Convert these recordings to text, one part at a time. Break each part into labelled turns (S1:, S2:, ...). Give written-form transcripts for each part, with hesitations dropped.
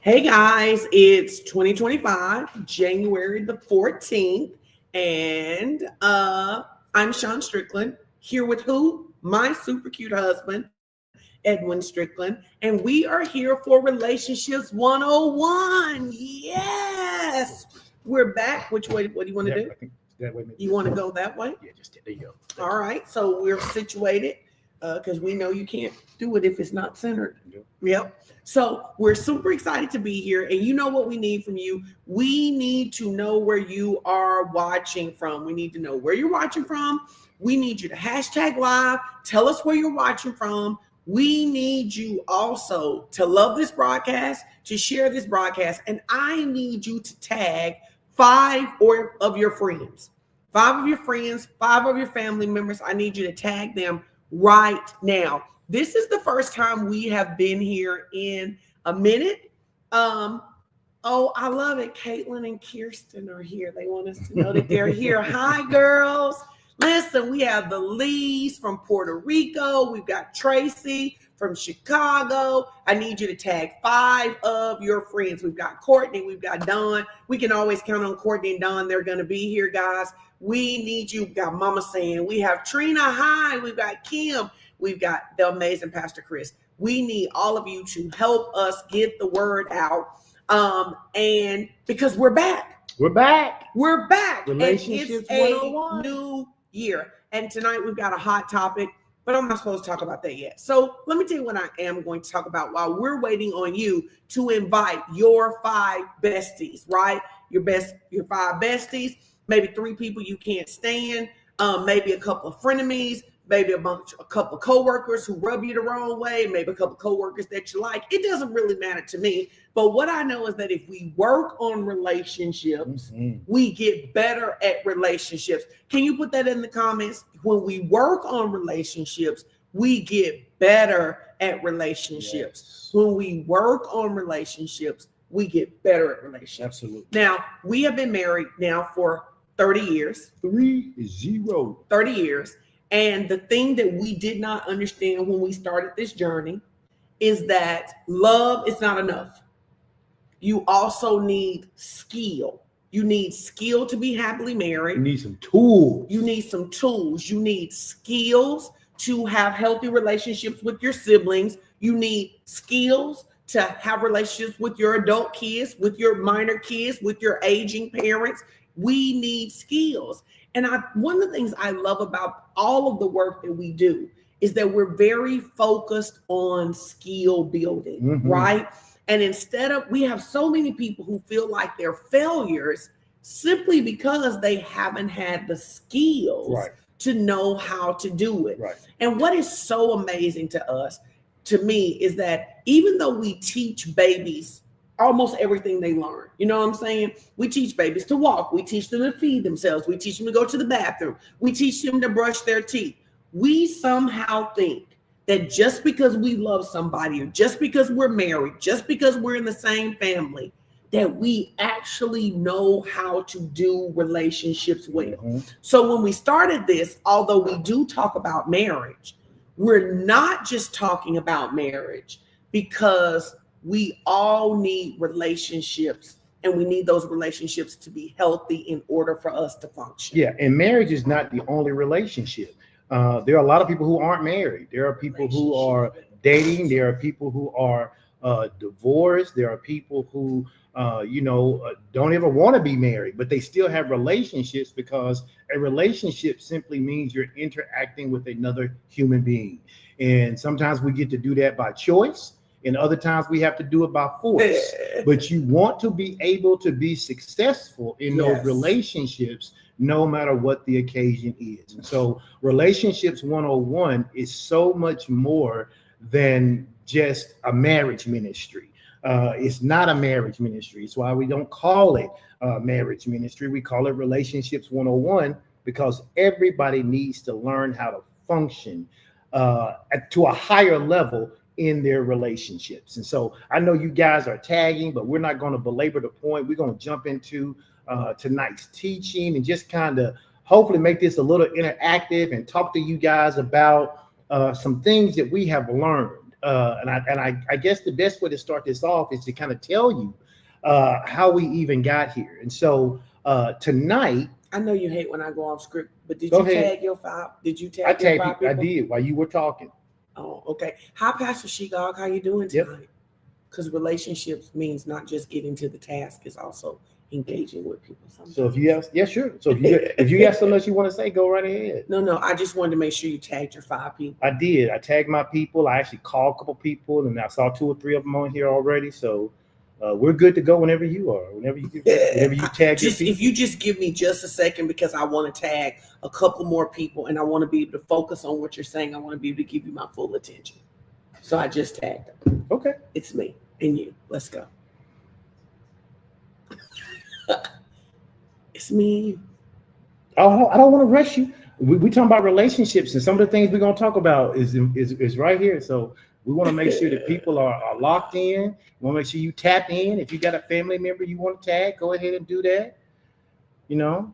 S1: Hey guys, it's 2025, January the 14th, and I'm Sean Strickland here with who? My super cute husband, Edwin Strickland, and we are here for Relationships 101. Yes, we're back. Which way? What do you want to do?
S2: I think that way.
S1: You want to go that way?
S2: Yeah, just there you go.
S1: All right, so we're situated because we know you can't do it if it's not centered. Yep. So we're super excited to be here. And you know what we need from you? We need to know where you are watching from. We need to know where you're watching from. We need you to hashtag live. Tell us where you're watching from. We need you also to love this broadcast, to share this broadcast. And I need you to tag 5 of your friends. 5 of your friends, 5 of your family members. I need you to tag them right now. This is the first time we have been here in a minute. Oh, I love it. Caitlin and Kirsten are here. They want us to know that they're here. Hi, girls. Listen, we have the Lees from Puerto Rico. We've got Tracy from Chicago. I need you to tag 5 of your friends. We've got Courtney. We've got Dawn. We can always count on Courtney and Dawn. They're going to be here, guys. We need you. We've got Mama saying. We have Trina. Hi. We've got Kim. We've got the amazing Pastor Chris. We need all of you to help us get the word out. And because we're back.
S2: We're back.
S1: We're back.
S2: Relationships
S1: and it's
S2: 101.
S1: a new year. And tonight we've got a hot topic, but I'm not supposed to talk about that yet. So let me tell you what I am going to talk about while we're waiting on you to invite your 5 besties, right? Your 5 besties, maybe 3 people you can't stand, maybe a couple of frenemies, maybe a couple of coworkers who rub you the wrong way, maybe a couple of coworkers that you like. It doesn't really matter to me. But what I know is that if we work on relationships, we get better at relationships. Can you put that in the comments? When we work on relationships, we get better at relationships. Yes. When we work on relationships, we get better at relationships.
S2: Absolutely.
S1: Now, we have been married now for 30 years.
S2: 30
S1: years. And the thing that we did not understand when we started this journey is that love is not enough. You also need skill. You need skill to be happily married.
S2: You need some tools.
S1: You need some tools. You need skills to have healthy relationships with your siblings. You need skills to have relationships with your adult kids, with your minor kids, with your aging parents. We need skills. And one of the things I love about all of the work that we do is that we're very focused on skill building, right? And we have so many people who feel like they're failures simply because they haven't had the skills to know how to do it.
S2: Right.
S1: And what is so amazing to me, is that even though we teach babies almost everything they learn. You know what I'm saying? We teach babies to walk. We teach them to feed themselves. We teach them to go to the bathroom. We teach them to brush their teeth. We somehow think that just because we love somebody, or just because we're married, just because we're in the same family, that we actually know how to do relationships well. So when we started this, although we do talk about marriage, we're not just talking about marriage, because we all need relationships, and we need those relationships to be healthy in order for us to function.
S2: Yeah, and marriage is not the only relationship. There are a lot of people who aren't married. There are people who are dating. There are people who are divorced. There are people who, don't ever want to be married, but they still have relationships, because a relationship simply means you're interacting with another human being. And sometimes we get to do that by choice, and other times we have to do it by force. But you want to be able to be successful in those relationships, no matter what the occasion is. And so Relationships 101 is so much more than just a marriage ministry. It's not a marriage ministry. It's why we don't call it marriage ministry. We call it Relationships 101, because everybody needs to learn how to function to a higher level in their relationships. And so I know you guys are tagging, but we're not going to belabor the point. We're going to jump into tonight's teaching and just kind of hopefully make this a little interactive and talk to you guys about some things that we have learned I guess the best way to start this off is to kind of tell you how we even got here. And so tonight,
S1: I know you hate when I go off script, but did
S2: Go
S1: you
S2: ahead.
S1: tag your 5? Did you tag
S2: I
S1: your
S2: tagged
S1: 5
S2: you, I
S1: people?
S2: did while you were talking.
S1: Oh, okay. Hi, Pastor Shegog. How you doing
S2: Yep.
S1: tonight? Because relationships means not just getting to the task, it's also engaging with people. Sometimes.
S2: So if you have, yeah, sure. So if you have something else you want to say, go right ahead.
S1: No, I just wanted to make sure you tagged your 5 people.
S2: I did. I tagged my people. I actually called a couple people, and I saw 2 or 3 of them on here already. So we're good to go whenever you are. Whenever you tag your
S1: Just
S2: people.
S1: if you just give me just a second, because I want to tag a couple more people, and I want to be able to focus on what you're saying. I want to be able to give you my full attention. So I just tagged them.
S2: Okay.
S1: It's me and you. Let's go. It's me and you.
S2: I don't want to rush you. We talking about relationships, and some of the things we're gonna talk about is right here. So we want to make sure that people are locked in. We want to make sure you tap in. If you got a family member you want to tag, go ahead and do that. You know,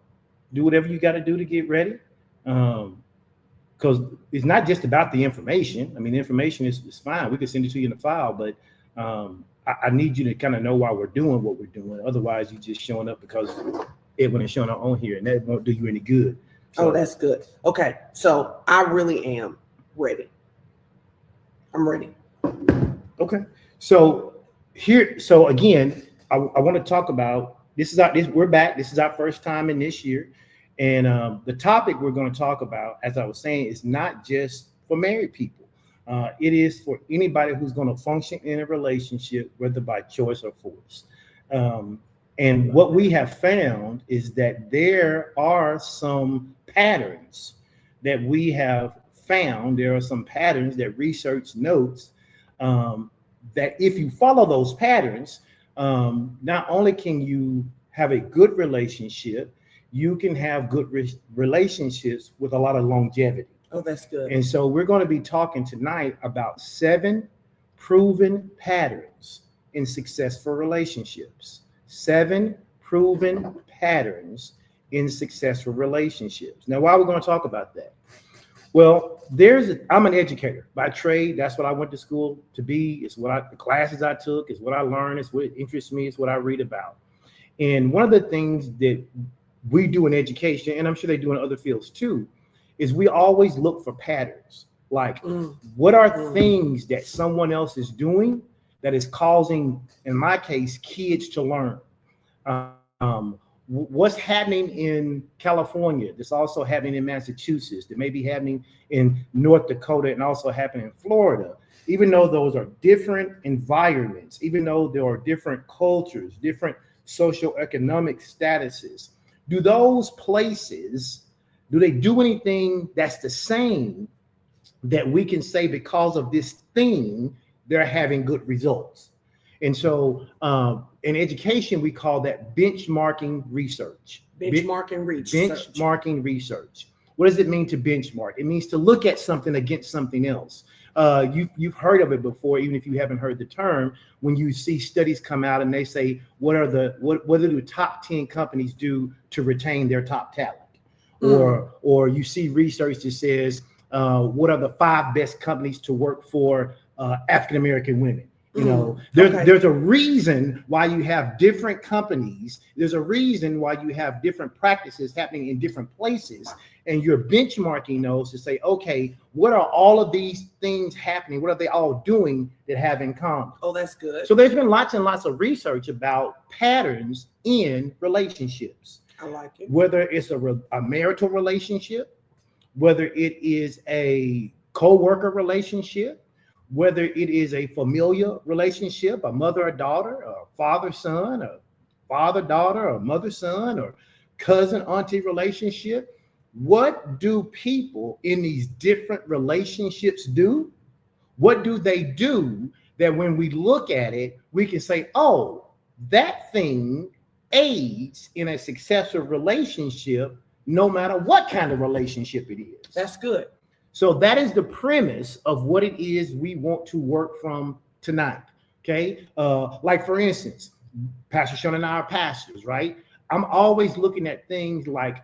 S2: do whatever you got to do to get ready. Because it's not just about the information. I mean, the information is fine. We can send it to you in a file, but I need you to kind of know why we're doing what we're doing. Otherwise, you just showing up because Edwin is showing up on here, and that won't do you any good. So,
S1: Oh, that's good. Okay, so I really am ready. I'm ready.
S2: okay. So again, I want to talk about we're back. This is our first time in this year. And the topic we're going to talk about, as I was saying, is not just for married people. It is for anybody who's going to function in a relationship, whether by choice or force. And what we have found is that there are some patterns that we have found. There are some patterns that research notes that if you follow those patterns, not only can you have a good relationship, you can have good relationships with a lot of longevity.
S1: Oh, that's good.
S2: And so we're going to be talking tonight about 7 proven patterns in successful relationships. 7 proven patterns in successful relationships. Now, why are we going to talk about that? Well, I'm an educator by trade. That's what I went to school to be. It's the classes I took. It's what I learned. It's what interests me. It's what I read about. And one of the things that we do in education, and I'm sure they do in other fields too, is we always look for patterns. Like, what are things that someone else is doing that is causing, in my case, kids to learn? What's happening in California that's also happening in Massachusetts, that may be happening in North Dakota and also happening in Florida, even though those are different environments, even though there are different cultures, different socioeconomic statuses. Do those places, do they do anything that's the same that we can say because of this thing, they're having good results? And so in education, we call that benchmarking research.
S1: Benchmarking research.
S2: Benchmarking research. What does it mean to benchmark? It means to look at something against something else. You've heard of it before, even if you haven't heard the term, when you see studies come out and they say, what do the top 10 companies do to retain their top talent? Or you see research that says, what are the 5 best companies to work for African-American women? You know, there's a reason why you have different companies. There's a reason why you have different practices happening in different places. And you're benchmarking those to say, okay, what are all of these things happening? What are they all doing that have in common?
S1: Oh, that's good.
S2: So there's been lots and lots of research about patterns in relationships.
S1: I like it.
S2: Whether it's a marital relationship, whether it is a co-worker relationship, whether it is a familial relationship, a mother or daughter, a father-son, a father-daughter, or mother-son, or cousin-auntie relationship. What do people in these different relationships do? What do they do that when we look at it, we can say, oh, that thing aids in a successful relationship, no matter what kind of relationship it is?
S1: That's good.
S2: So that is the premise of what it is we want to work from tonight. Okay. Like for instance, Pastor Sean and I are pastors, right? I'm always looking at things like,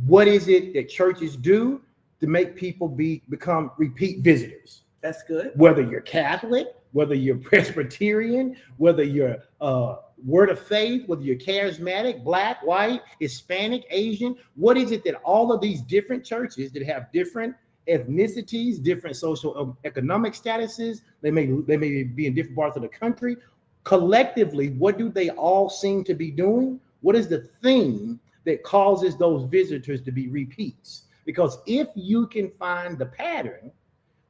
S2: what is it that churches do to make people become repeat visitors?
S1: That's good.
S2: Whether you're Catholic, whether you're Presbyterian, whether you're Word of Faith, whether you're charismatic, Black, white, Hispanic, Asian, what is it that all of these different churches that have different ethnicities, different social economic statuses, they may be in different parts of the country, collectively, what do they all seem to be doing? What is the thing that causes those visitors to be repeats? Because if you can find the pattern,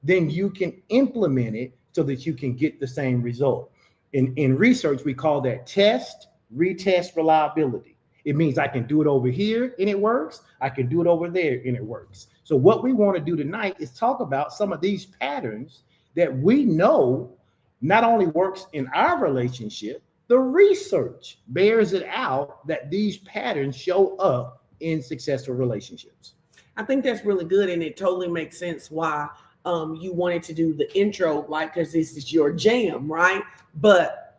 S2: then you can implement it so that you can get the same result. In research, we call that test, retest reliability. It means I can do it over here and it works. I can do it over there and it works. So what we want to do tonight is talk about some of these patterns that we know not only works in our relationship, the research bears it out that these patterns show up in successful relationships.
S1: I think that's really good, and it totally makes sense why you wanted to do the intro, like, because this is your jam, right? But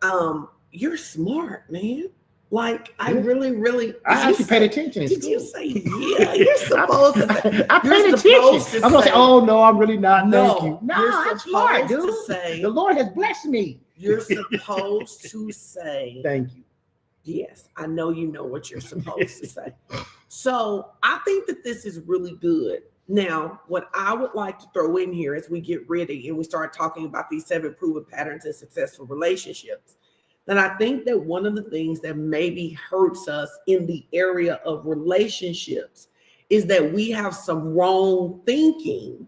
S1: you're smart, man. Like, I really.
S2: I actually paid attention.
S1: Did you say, yeah, you're supposed to say.
S2: I paid attention. I'm going to say, oh, no, I'm really not. Thank you. No, I'm smart, dude.
S1: Say,
S2: the Lord has blessed me.
S1: You're supposed to say.
S2: Thank you.
S1: Yes, I know you know what you're supposed to say. So I think that this is really good. Now, what I would like to throw in here as we get ready and we start talking about these 7 proven patterns in successful relationships, then I think that one of the things that maybe hurts us in the area of relationships is that we have some wrong thinking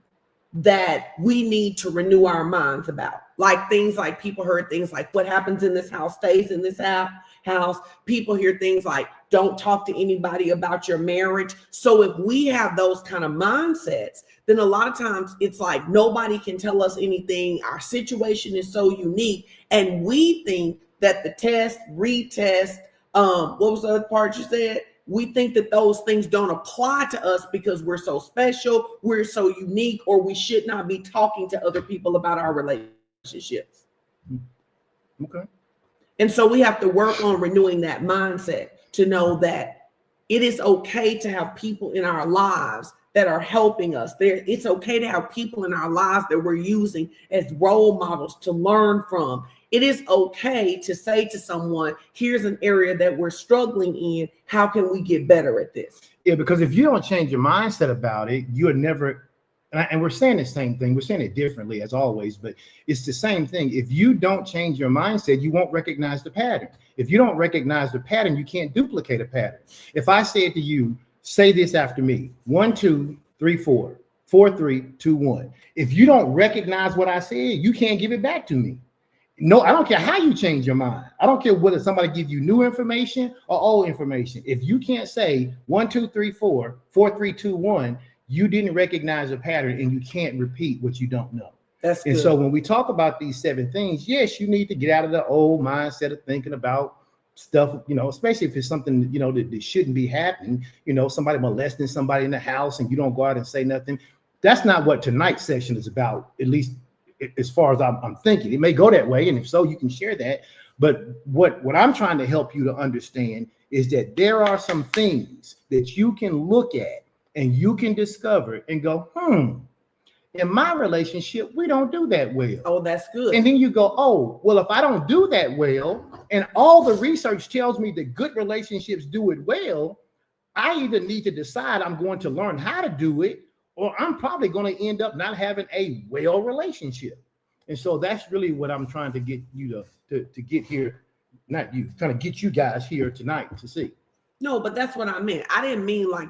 S1: that we need to renew our minds about. Like things like people heard things like what happens in this house stays in this house. People hear things like don't talk to anybody about your marriage. So if we have those kind of mindsets, then a lot of times it's like nobody can tell us anything. Our situation is so unique. And we think that the test, retest, what was the other part you said? We think that those things don't apply to us because we're so special, we're so unique, or we should not be talking to other people about our relationships.
S2: Okay.
S1: And so we have to work on renewing that mindset to know that it is okay to have people in our lives that are helping us. It's okay to have people in our lives that we're using as role models to learn from. It is okay to say to someone, here's an area that we're struggling in. How can we get better at this?
S2: Yeah, because if you don't change your mindset about it, you're never, and we're saying the same thing. We're saying it differently as always, but it's the same thing. If you don't change your mindset, you won't recognize the pattern. If you don't recognize the pattern, you can't duplicate a pattern. If I said to you, say this after me, 1, 2, 3, 4, 4, 3, 2, 1. If you don't recognize what I said, you can't give it back to me. No, I don't care how you change your mind. I don't care whether somebody gives you new information or old information. If you can't say 1, 2, 3, 4, 4, 3, 2, 1, you didn't recognize a pattern and you can't repeat what you don't know.
S1: That's good.
S2: And so when we talk about these 7 things, yes, you need to get out of the old mindset of thinking about stuff, especially if it's something, that shouldn't be happening, somebody molesting somebody in the house and you don't go out and say nothing. That's not what tonight's session is about, at least as far as I'm thinking. It may go that way, and if so, you can share that. But what I'm trying to help you to understand is that there are some things that you can look at and you can discover and go, in my relationship, we don't do that well.
S1: Oh, that's good.
S2: And then you go, oh, well, if I don't do that well, and all the research tells me that good relationships do it well, I either need to decide I'm going to learn how to do it, or I'm probably going to end up not having a well relationship. And so that's really what I'm trying to get you to get here. Not you, trying to get you guys here tonight to see.
S1: No, but that's what I meant. I didn't mean like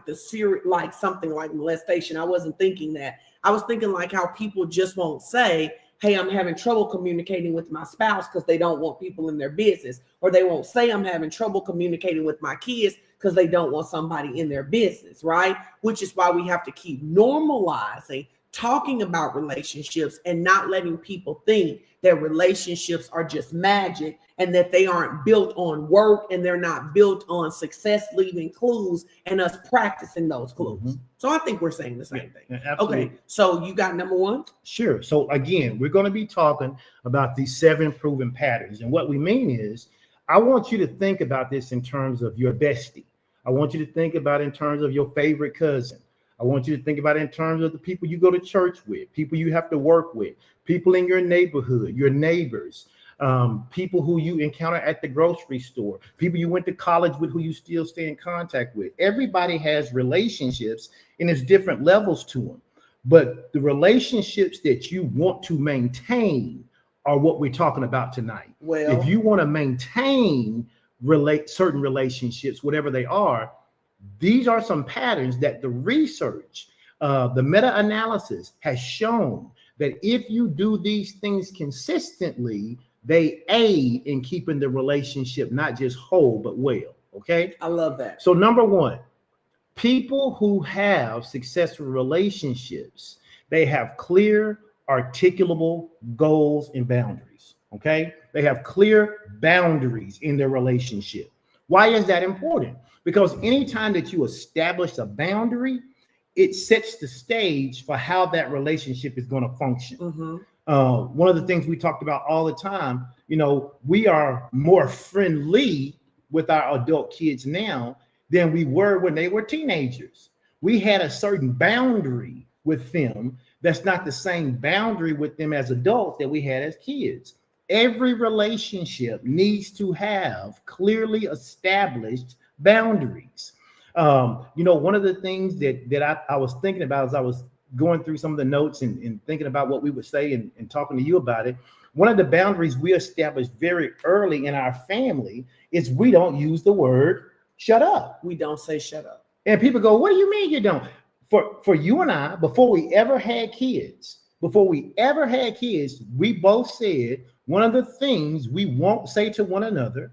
S1: like something like molestation. I wasn't thinking that. I was thinking like how people just won't say, hey, I'm having trouble communicating with my spouse because they don't want people in their business. Or they won't say I'm having trouble communicating with my kids because they don't want somebody in their business, right? Which is why we have to keep normalizing talking about relationships and not letting people think that relationships are just magic and that they aren't built on work and they're not built on success leaving clues and us practicing those clues. Mm-hmm. So I think we're saying the same thing.
S2: Yeah, absolutely.
S1: Okay, so you got number 1?
S2: Sure. So again, we're going to be talking about these 7 proven patterns. And what we mean is, I want you to think about this in terms of your bestie. I want you to think about it in terms of your favorite cousin. I want you to think about it in terms of the people you go to church with, people you have to work with, people in your neighborhood, your neighbors, people who you encounter at the grocery store, people you went to college with who you still stay in contact with. Everybody has relationships and there's different levels to them. But the relationships that you want to maintain are what we're talking about tonight.
S1: Well,
S2: if you want to maintain certain relationships, whatever they are, these are some patterns that the research, the meta-analysis has shown that if you do these things consistently, they aid in keeping the relationship not just whole, but well. Okay.
S1: I love that.
S2: So number one, people who have successful relationships, they have clear, articulable goals and boundaries. Okay. They have clear boundaries in their relationship. Why is that important? Because anytime that you establish a boundary, it sets the stage for how that relationship is going to function.
S1: Mm-hmm.
S2: One of the things we talked about all the time, we are more friendly with our adult kids now than we were when they were teenagers. We had a certain boundary with them that's not the same boundary with them as adults that we had as kids. Every relationship needs to have clearly established boundaries. One of the things that I was thinking about as I was going through some of the notes and thinking about what we would say and talking to you about it, one of the boundaries we established very early in our family is we don't use the word shut up.
S1: We don't say shut up.
S2: And people go, what do you mean you don't? For you and I, before we ever had kids, we both said one of the things we won't say to one another,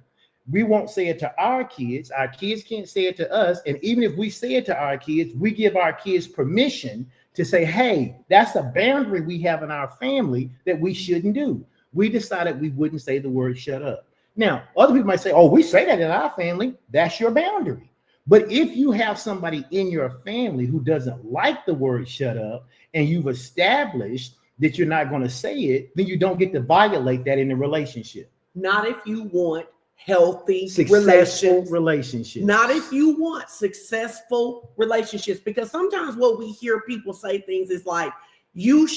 S2: we won't say it to our kids can't say it to us. And even if we say it to our kids, we give our kids permission to say, hey, that's a boundary we have in our family that we shouldn't do. We decided we wouldn't say the word shut up. Now, other people might say, oh, we say that in our family. That's your boundary. But if you have somebody in your family who doesn't like the word shut up and you've established that you're not going to say it, then you don't get to violate that in the relationship.
S1: Not if you want healthy
S2: relationships.
S1: Not if you want successful relationships, because sometimes what we hear people say things is like, you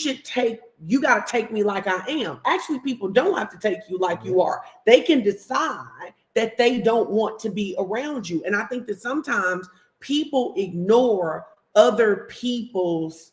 S1: got to take me like I am. Actually, people don't have to take you like you are. They can decide that they don't want to be around you. And I think that sometimes people ignore other people's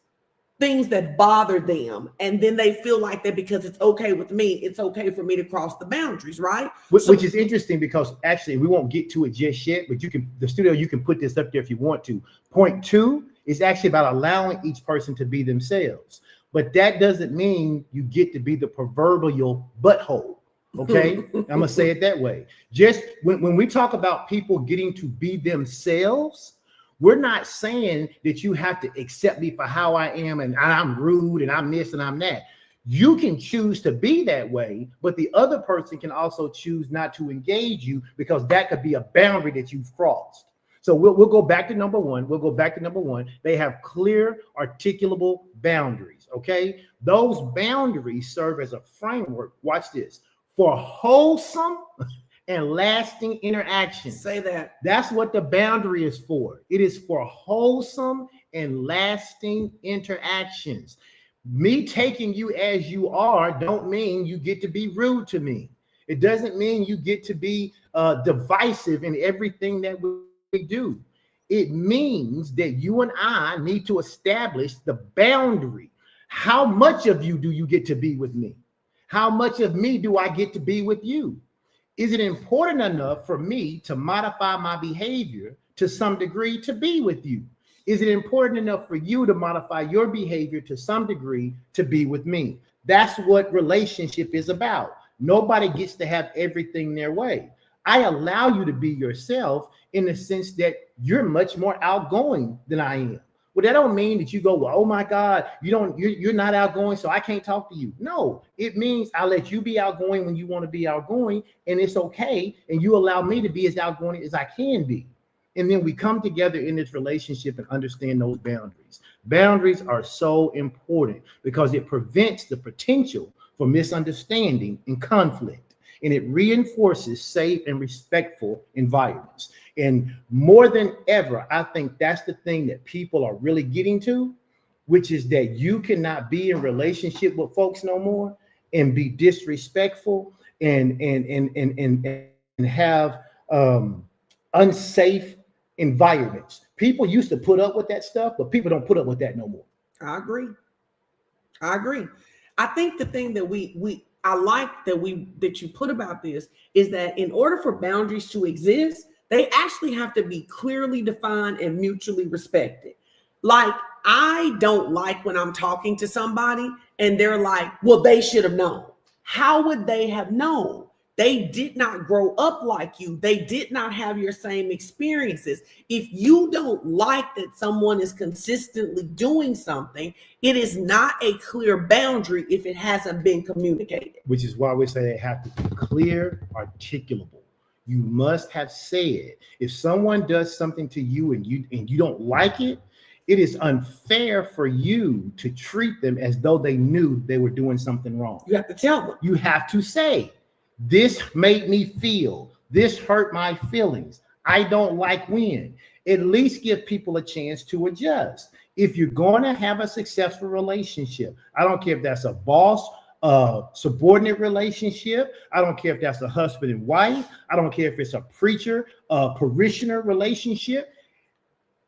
S1: things that bother them. And then they feel like that because it's okay with me, it's okay for me to cross the boundaries, right?
S2: Which is interesting because actually we won't get to it just yet, but you can put this up there if you want to. Point 2 is actually about allowing each person to be themselves. But that doesn't mean you get to be the proverbial butthole. Okay. I'm going to say it that way. Just when we talk about people getting to be themselves, we're not saying that you have to accept me for how I am and I'm rude and I'm this and I'm that. You can choose to be that way, but the other person can also choose not to engage you because that could be a boundary that you've crossed. So we'll go back to number one. They have clear, articulable boundaries. Okay. Those boundaries serve as a framework. Watch this. For wholesome and lasting interactions.
S1: Say that.
S2: That's what the boundary is for. It is for wholesome and lasting interactions. Me taking you as you are don't mean you get to be rude to me. It doesn't mean you get to be divisive in everything that we do. It means that you and I need to establish the boundary. How much of you do you get to be with me? How much of me do I get to be with you? Is it important enough for me to modify my behavior to some degree to be with you? Is it important enough for you to modify your behavior to some degree to be with me? That's what relationship is about. Nobody gets to have everything their way. I allow you to be yourself in the sense that you're much more outgoing than I am. Well, that don't mean that you go, well, oh my God, you're not outgoing, so I can't talk to you. No, it means I let you be outgoing when you want to be outgoing, and it's okay. And you allow me to be as outgoing as I can be. And then we come together in this relationship and understand those boundaries. Boundaries are so important because it prevents the potential for misunderstanding and conflict, and it reinforces safe and respectful environments. And more than ever, I think that's the thing that people are really getting to, which is that you cannot be in relationship with folks no more and be disrespectful and have unsafe environments. People used to put up with that stuff, but people don't put up with that no more.
S1: I agree. I think the thing that I like that you put about this is that in order for boundaries to exist, they actually have to be clearly defined and mutually respected. Like, I don't like when I'm talking to somebody and they're like, well, they should have known. How would they have known? They did not grow up like you. They did not have your same experiences. If you don't like that someone is consistently doing something, it is not a clear boundary if it hasn't been communicated.
S2: Which is why we say they have to be clear, articulable. You must have said, if someone does something to you and you don't like it, it is unfair for you to treat them as though they knew they were doing something wrong.
S1: You have to tell them.
S2: You have to say, this made me feel, this hurt my feelings. I don't like when. At least give people a chance to adjust. If you're going to have a successful relationship, I don't care if that's a boss, subordinate relationship. I don't care if that's a husband and wife. I don't care if it's a preacher, parishioner relationship.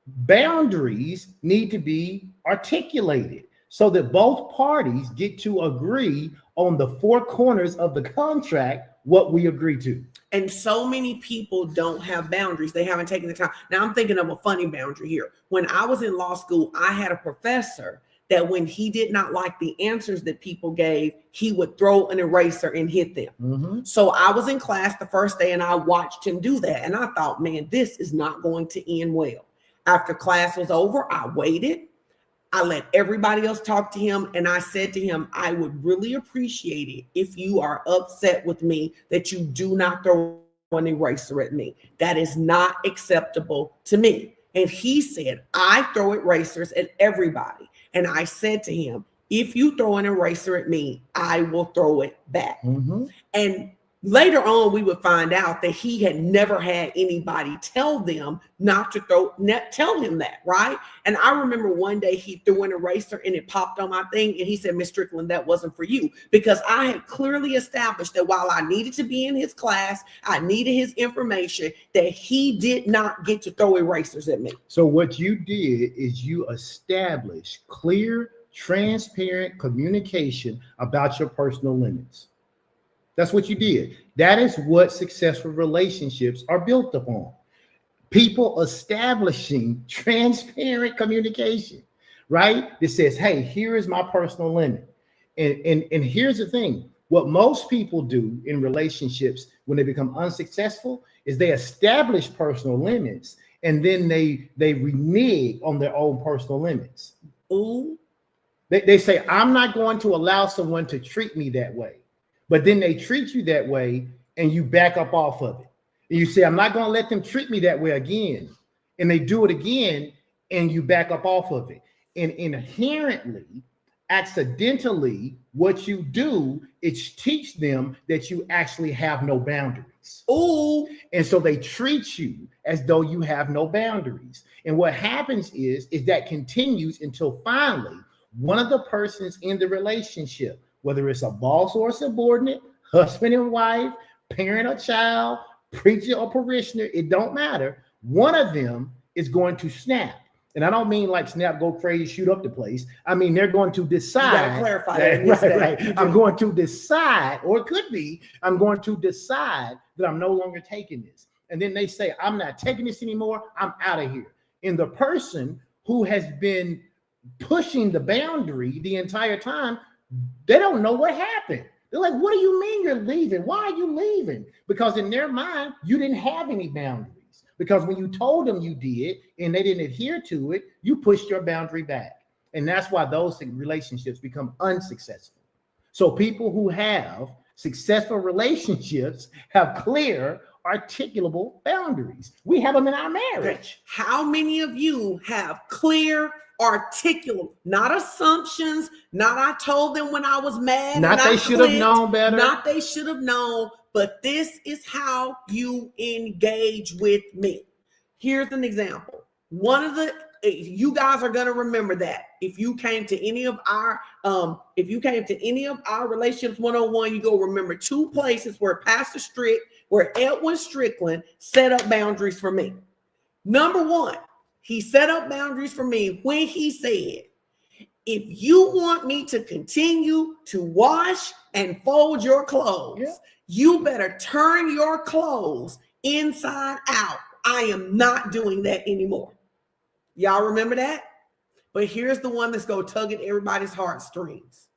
S2: Boundaries need to be articulated so that both parties get to agree on the four corners of the contract what we agree to.
S1: And so many people don't have boundaries. They haven't taken the time. Now, I'm thinking of a funny boundary here. When I was in law school, I had a professor that when he did not like the answers that people gave, he would throw an eraser and hit them.
S2: Mm-hmm.
S1: So I was in class the first day and I watched him do that. And I thought, man, this is not going to end well. After class was over, I waited. I let everybody else talk to him. And I said to him, I would really appreciate it if you are upset with me that you do not throw an eraser at me. That is not acceptable to me. And he said, I throw erasers at everybody. And I said to him, if you throw an eraser at me, I will throw it back.
S2: Mm-hmm.
S1: And later on, we would find out that he had never had anybody tell them not to tell him that, right? And I remember one day he threw an eraser and it popped on my thing. And he said, Miss Strickland, that wasn't for you. Because I had clearly established that while I needed to be in his class, I needed his information, that he did not get to throw erasers at me.
S2: So what you did is you established clear, transparent communication about your personal limits. That's what you did. That is what successful relationships are built upon. People establishing transparent communication, right? That says, hey, here is my personal limit. And here's the thing. What most people do in relationships when they become unsuccessful is they establish personal limits and then they renege on their own personal limits.
S1: Ooh.
S2: They say, I'm not going to allow someone to treat me that way. But then they treat you that way and you back up off of it. And you say, I'm not going to let them treat me that way again. And they do it again and you back up off of it. And inherently, accidentally, what you do is teach them that you actually have no boundaries.
S1: Ooh.
S2: And so they treat you as though you have no boundaries. And what happens is that continues until finally one of the persons in the relationship, whether it's a boss or a subordinate, husband and wife, parent or child, preacher or parishioner, it don't matter. One of them is going to snap. And I don't mean like snap, go crazy, shoot up the place. I mean, they're going to decide.
S1: You gotta clarify that.
S2: Right. I'm going to decide, or it could be, I'm going to decide that I'm no longer taking this. And then they say, I'm not taking this anymore. I'm out of here. And the person who has been pushing the boundary the entire time, they don't know what happened. They're like, what do you mean you're leaving? Why are you leaving? Because in their mind, you didn't have any boundaries. Because when you told them you did and they didn't adhere to it, you pushed your boundary back. And that's why those relationships become unsuccessful. So people who have successful relationships have clear, articulable boundaries. We have them in our marriage.
S1: How many of you have clear, articulate, not assumptions, not I told them when I was mad,
S2: not they should have known better,
S1: not they should have known, but this is how you engage with me. Here's an example. You guys are going to remember that if you came to any of our relationships 101, you go remember 2 places where Edwin Strickland set up boundaries for me. Number 1, he set up boundaries for me when he said, if you want me to continue to wash and fold your clothes, you better turn your clothes inside out. I am not doing that anymore. Y'all remember that? But here's the one that's going to tug at everybody's heartstrings.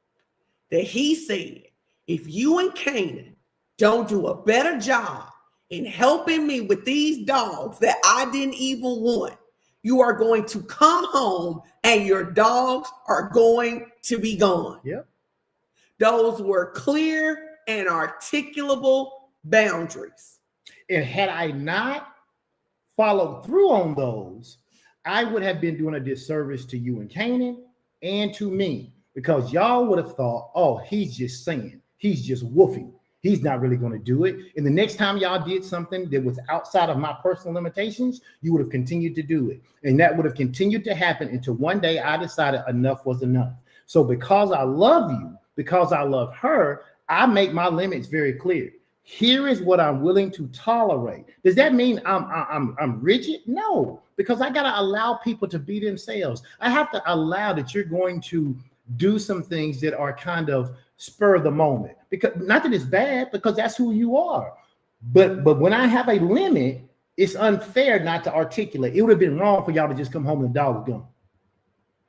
S1: That he said, if you and Canaan don't do a better job in helping me with these dogs that I didn't even want, you are going to come home and your dogs are going to be gone.
S2: Yep.
S1: Those were clear and articulable boundaries.
S2: And had I not followed through on those, I would have been doing a disservice to you and Canaan and to me, because y'all would have thought, oh, he's just saying, he's just woofing. He's not really going to do it. And the next time y'all did something that was outside of my personal limitations, you would have continued to do it. And that would have continued to happen until one day I decided enough was enough. So because I love you, because I love her, I make my limits very clear. Here is what I'm willing to tolerate. Does that mean I'm rigid? No, because I got to allow people to be themselves. I have to allow that you're going to do some things that are kind of spur of the moment, because not that it's bad, because that's who you are. But when I have a limit, it's unfair not to articulate. It would have been wrong for y'all to just come home and the dog was gone.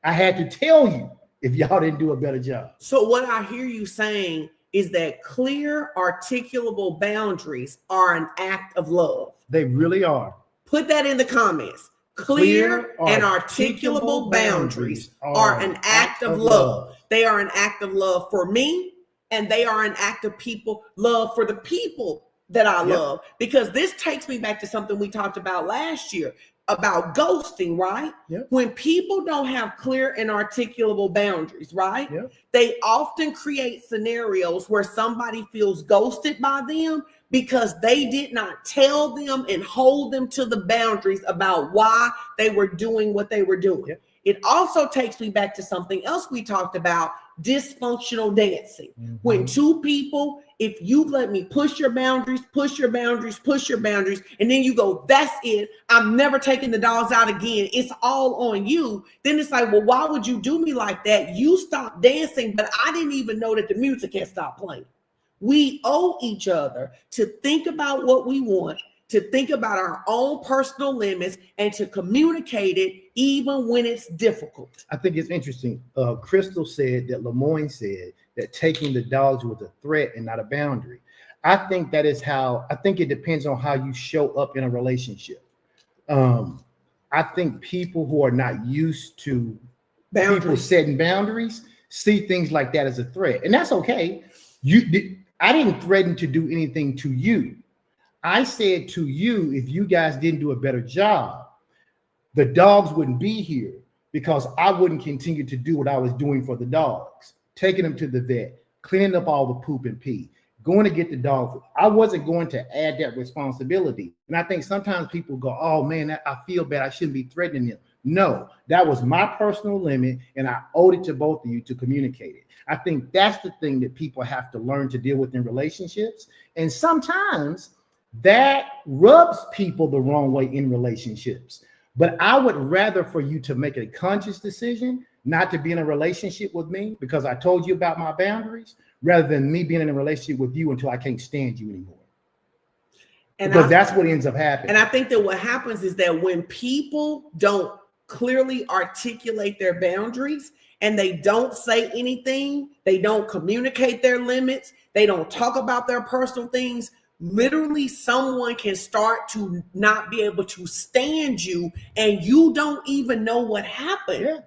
S2: I had to tell you if y'all didn't do a better job.
S1: So what I hear you saying is that clear, articulable boundaries are an act of love.
S2: They really are.
S1: Put that in the comments. Clear and articulable boundaries are an act of love. They are an act of love for me, and they are an act of love for the people that I love. Because this takes me back to something we talked about last year about ghosting, right? When people don't have clear and articulable boundaries, right? They often create scenarios where somebody feels ghosted by them because they did not tell them and hold them to the boundaries about why they were doing what they were doing. It also takes me back to something else we talked about, dysfunctional dancing. When 2 people, if you let me push your boundaries, and then you go, that's it, I'm never taking the dogs out again, it's all on you, then it's like, well, why would you do me like that? You stopped dancing, but I didn't even know that the music had stopped playing. We owe each other to think about what we want, to think about our own personal limits, and to communicate it even when it's difficult.
S2: I think it's interesting. Crystal said that Lemoyne said that taking the dogs was a threat and not a boundary. I think that is how, I think it depends on how you show up in a relationship. I think people who are not used to people setting boundaries see things like that as a threat. And that's okay. I didn't threaten to do anything to you. I said to you, if you guys didn't do a better job, the dogs wouldn't be here because I wouldn't continue to do what I was doing for the dogs, taking them to the vet, cleaning up all the poop and pee, going to get the dog food. I wasn't going to add that responsibility. And I think sometimes people go, oh man, I feel bad, I shouldn't be threatening them. No, that was my personal limit, and I owed it to both of you to communicate it. I think that's the thing that people have to learn to deal with in relationships. And sometimes that rubs people the wrong way in relationships. But I would rather for you to make a conscious decision not to be in a relationship with me because I told you about my boundaries, rather than me being in a relationship with you until I can't stand you anymore. And because that's what ends up happening.
S1: And I think that what happens is that when people don't clearly articulate their boundaries and they don't say anything, they don't communicate their limits, they don't talk about their personal things, literally someone can start to not be able to stand you, and you don't even know what happened.
S2: Yeah.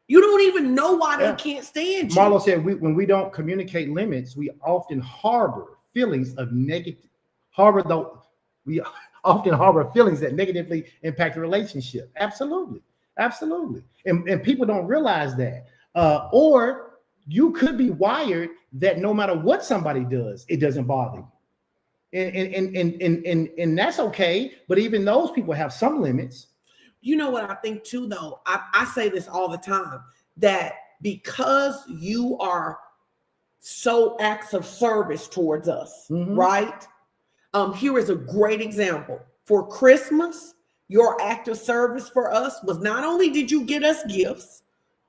S1: You don't even know why they can't stand you.
S2: Marlo said, when we don't communicate limits, we often harbor feelings of negative, we often harbor feelings that negatively impact the relationship. Absolutely. Absolutely. And people don't realize that. Or you could be wired that no matter what somebody does, it doesn't bother you. And that's okay. But even those people have some limits.
S1: You know what I think too, though? I say this all the time, that because you are so acts of service towards us, right? Here is a great example. For Christmas, your act of service for us was not only did you get us gifts,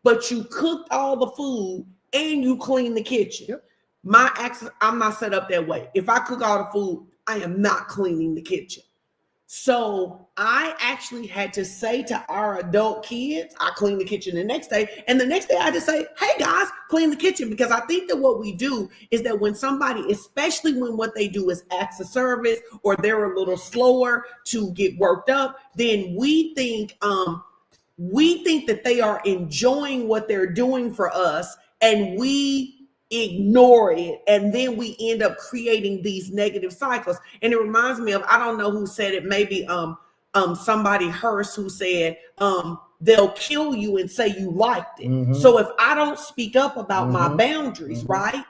S1: but you cooked all the food and you cleaned the kitchen.
S2: Yep.
S1: My acts, I'm not set up that way. If I cook all the food, I am not cleaning the kitchen. So I actually had to say to our adult kids, I clean the kitchen the next day. And the next day I just say, hey guys, clean the kitchen. Because I think that what we do is that when somebody, especially when what they do is acts of service or they're a little slower to get worked up, then we think that they are enjoying what they're doing for us, and we ignore it, and then we end up creating these negative cycles. And it reminds me of, I don't know who said it, maybe somebody Hearst, who said they'll kill you and say you liked it. So if I don't speak up about my boundaries, right,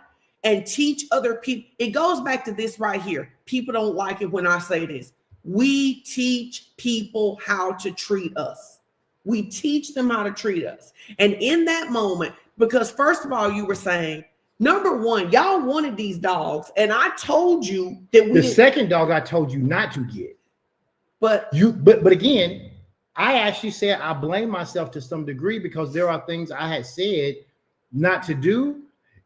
S1: and teach other people, it goes back to this right here. People don't like it when I say this. We teach people how to treat us. We teach them how to treat us. And in that moment, because first of all, you were saying, number one, y'all wanted these dogs, and I told you that
S2: the second dog I told you not to get. But again, I actually said I blame myself to some degree, because there are things I had said not to do,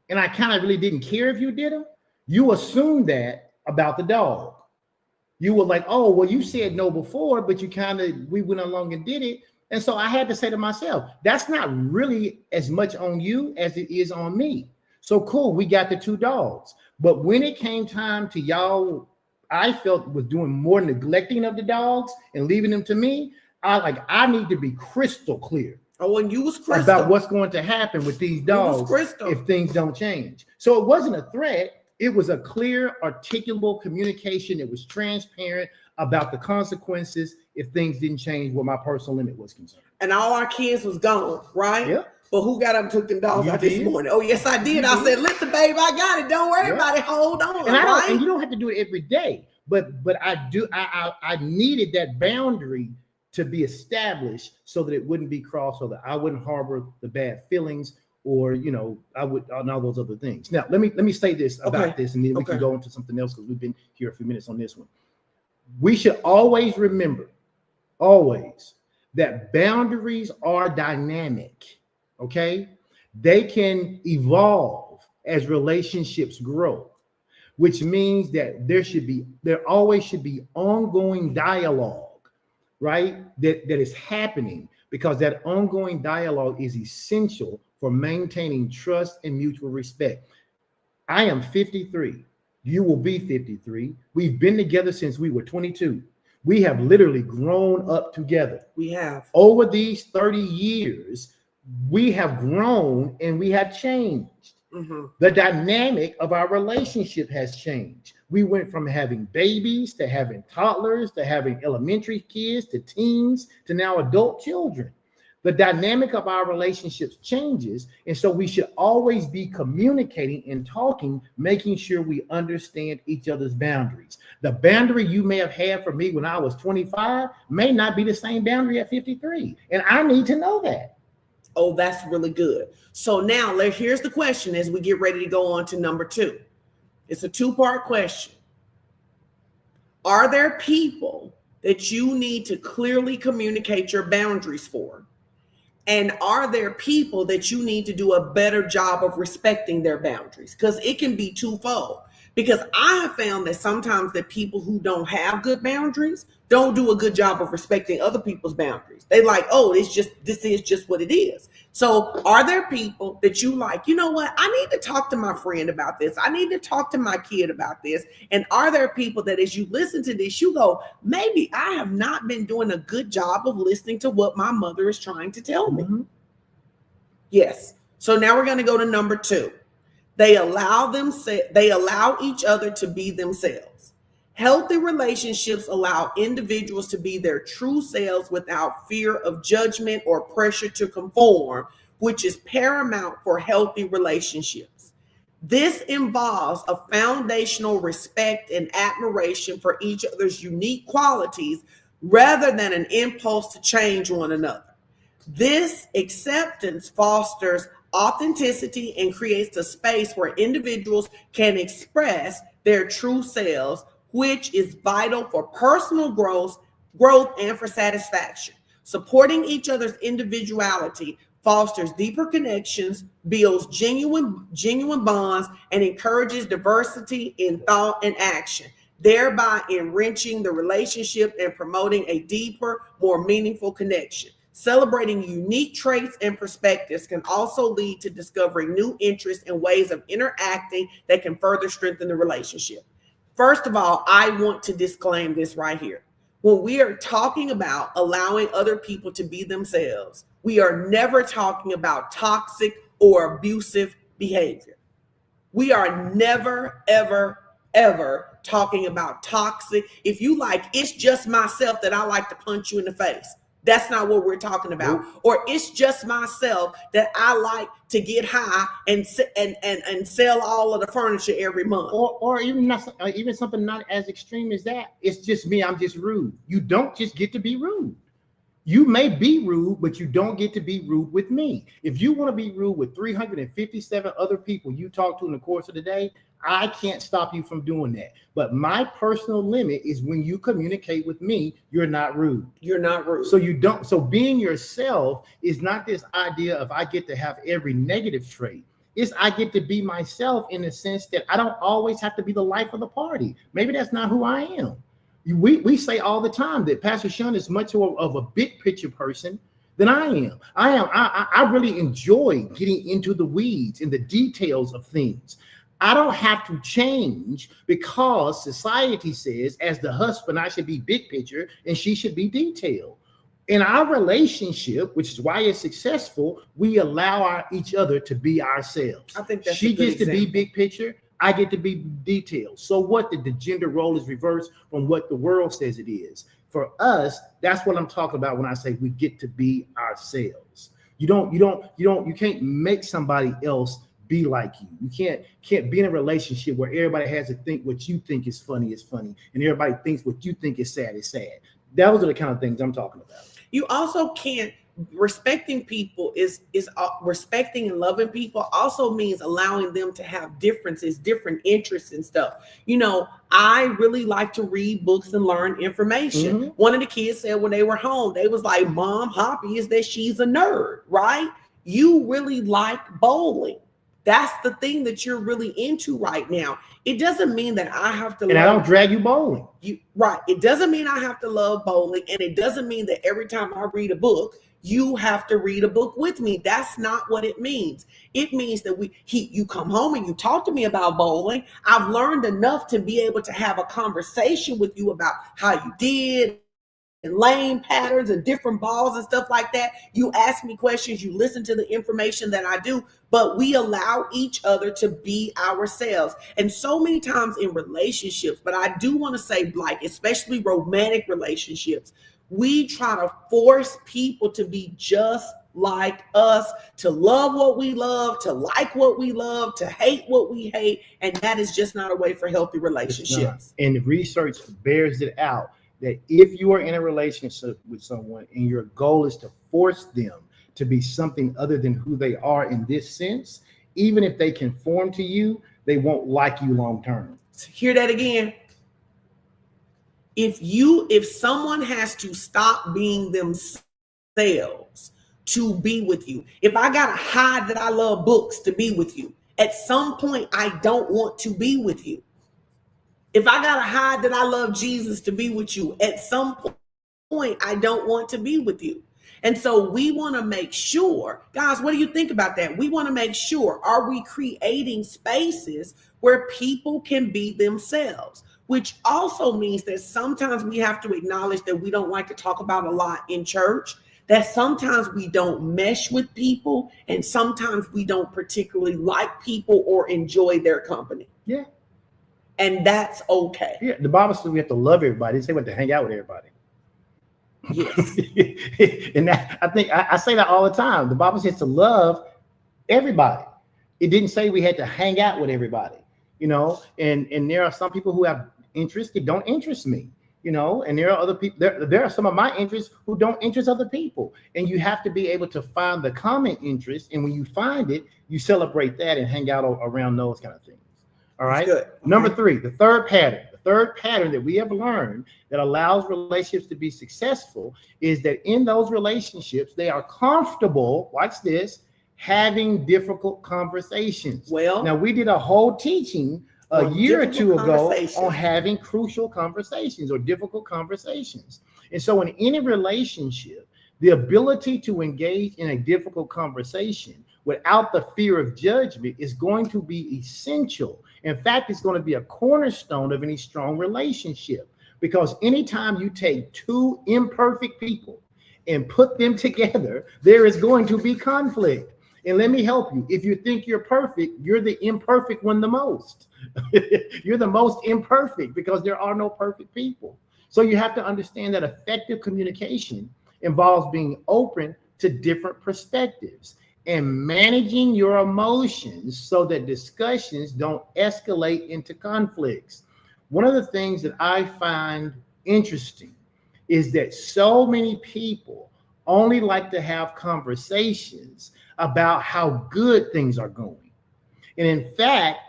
S2: and I kind of really didn't care if you did them. You assumed that about the dog. You were like, oh, well, you said no before, but we went along and did it. And so I had to say to myself, that's not really as much on you as it is on me. So cool, we got the 2 dogs. But when it came time to y'all, I felt was doing more neglecting of the dogs and leaving them to me. I need to be crystal clear.
S1: Oh, and you was crystal
S2: about what's going to happen with these dogs if things don't change. So it wasn't a threat. It was a clear, articulable communication. It was transparent about the consequences if things didn't change where my personal limit was concerned.
S1: And all our kids was gone, right?
S2: Yeah.
S1: But who got up and took them dogs out this morning? Oh, yes, I did. I said, listen, babe, I got it. Don't worry about it. Hold on.
S2: And you don't have to do it every day. But I needed that boundary to be established so that it wouldn't be crossed, so that I wouldn't harbor the bad feelings, or I would, and all those other things. Now, let me say this about this, and then we can go into something else, because we've been here a few minutes on this one. We should always remember, that boundaries are dynamic. Okay, they can evolve as relationships grow, which means that there always should be ongoing dialogue, right? That is happening, because that ongoing dialogue is essential for maintaining trust and mutual respect. I am 53. You will be 53. We've been together since we were 22. We have literally grown up together.
S1: We have.
S2: Over these 30 years, we have grown and we have changed. The dynamic of our relationship has changed. We went from having babies to having toddlers to having elementary kids to teens to now adult children. The dynamic of our relationships changes. And so we should always be communicating and talking, making sure we understand each other's boundaries. The boundary you may have had for me when I was 25 may not be the same boundary at 53. And I need to know that.
S1: Oh, that's really good. So now here's the question as we get ready to go on to number 2. It's a 2-part question. Are there people that you need to clearly communicate your boundaries for? And are there people that you need to do a better job of respecting their boundaries? Because it can be twofold. Because I have found that sometimes the people who don't have good boundaries don't do a good job of respecting other people's boundaries. They like, oh, this is just what it is. So are there people that you like, you know what? I need to talk to my friend about this. I need to talk to my kid about this. And are there people that as you listen to this, you go, maybe I have not been doing a good job of listening to what my mother is trying to tell me? Yes. So now we're going to go to number 2. They allow each other to be themselves. Healthy relationships allow individuals to be their true selves without fear of judgment or pressure to conform, which is paramount for healthy relationships. This involves a foundational respect and admiration for each other's unique qualities rather than an impulse to change one another. This acceptance fosters authenticity and creates a space where individuals can express their true selves, which is vital for personal growth and for satisfaction. Supporting each other's individuality fosters deeper connections, builds genuine bonds, and encourages diversity in thought and action, thereby enriching the relationship and promoting a deeper, more meaningful connection. Celebrating unique traits and perspectives can also lead to discovering new interests and ways of interacting that can further strengthen the relationship. First of all, I want to disclaim this right here. When we are talking about allowing other people to be themselves, we are never talking about toxic or abusive behavior. We are never, ever, ever talking about toxic. If you like, it's just myself that I like to punch you in the face. That's not what we're talking about.
S2: Nope.
S1: Or it's just myself that I like to get high and sell all of the furniture every month.
S2: Or even something not as extreme as that. It's just me. I'm just rude. You don't just get to be rude. You may be rude, but you don't get to be rude with me. If you want to be rude with 357 other people you talk to in the course of the day, I can't stop you from doing that. But my personal limit is when you communicate with me, you're not rude.
S1: You're not rude.
S2: So being yourself is not this idea of I get to have every negative trait. It's I get to be myself in the sense that I don't always have to be the life of the party. Maybe that's not who I am. We say all the time that Pastor Sean is much of a big picture person than I am. I really enjoy getting into the weeds and the details of things. I don't have to change because society says, as the husband, I should be big picture and she should be detailed. In our relationship, which is why it's successful, we allow each other to be ourselves.
S1: I think that's
S2: she
S1: a good
S2: gets to be big picture. I get to be detailed. So what? The gender role is reversed from what the world says it is. For us, that's what I'm talking about when I say we get to be ourselves. You can't make somebody else be like you. You can't be in a relationship where everybody has to think what you think is funny, and everybody thinks what you think is sad. Those are the kind of things I'm talking about.
S1: You also can't. Respecting people is respecting and loving people also means allowing them to have differences, different interests and stuff. You know, I really like to read books and learn information.
S2: Mm-hmm.
S1: One of the kids said when they were home, they was like, Mom, hobby is that she's a nerd, right? You really like bowling. That's the thing that you're really into right now. It doesn't mean that I have to.
S2: And I don't drag you bowling.
S1: Right. It doesn't mean I have to love bowling, and it doesn't mean that every time I read a book, you have to read a book with me. That's not what it means. It means that you come home and you talk to me about bowling. I've learned enough to be able to have a conversation with you about how you did and lane patterns and different balls and stuff like that. You ask me questions, you listen to the information that I do, but we allow each other to be ourselves. And so many times in relationships, but I do want to say, like, especially romantic relationships, we try to force people to be just like us, to love what we love, to like what we love, to hate what we hate. And that is just not a way for healthy relationships.
S2: And the research bears it out that if you are in a relationship with someone and your goal is to force them to be something other than who they are in this sense, even if they conform to you, they won't like you long term.
S1: Hear that again. If someone has to stop being themselves to be with you, if I gotta hide that I love books to be with you, at some point I don't want to be with you. If I gotta hide that I love Jesus to be with you, at some point I don't want to be with you. And so we want to make sure, guys, what do you think about that? We want to make sure, are we creating spaces where people can be themselves? Which also means that sometimes we have to acknowledge that we don't like to talk about a lot in church, that sometimes we don't mesh with people, and sometimes we don't particularly like people or enjoy their company.
S2: Yeah.
S1: And that's okay.
S2: Yeah, the Bible says we have to love everybody. It says we have to hang out with everybody.
S1: Yes.
S2: And that, I think I say that all the time. The Bible says to love everybody. It didn't say we had to hang out with everybody, you know, and there are some people who have interests that don't interest me, you know, and there are other people, there are some of my interests who don't interest other people. And you have to be able to find the common interest. And when you find it, you celebrate that and hang out around those kind of things. All right.
S1: Good.
S2: Number 3, the third pattern that we have learned that allows relationships to be successful is that in those relationships, they are comfortable, watch this, having difficult conversations.
S1: Well,
S2: now we did a whole teaching a year or two ago on having crucial conversations or difficult conversations. And so in any relationship, the ability to engage in a difficult conversation without the fear of judgment is going to be essential. In fact, it's going to be a cornerstone of any strong relationship, because anytime you take two imperfect people and put them together, there is going to be conflict. And let me help you. If you think you're perfect, you're the imperfect one the most. You're the most imperfect because there are no perfect people. So you have to understand that effective communication involves being open to different perspectives and managing your emotions so that discussions don't escalate into conflicts. One of the things that I find interesting is that so many people only like to have conversations about how good things are going. And in fact,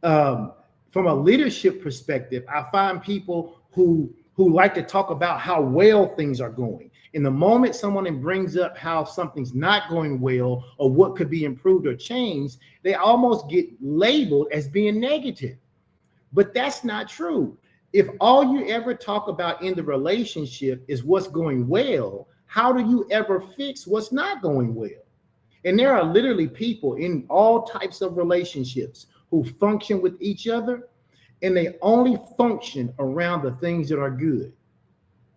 S2: from a leadership perspective, I find people who like to talk about how well things are going. In the moment someone brings up how something's not going well or what could be improved or changed, they almost get labeled as being negative. But that's not true. If all you ever talk about in the relationship is what's going well, how do you ever fix what's not going well? And there are literally people in all types of relationships who function with each other, and they only function around the things that are good.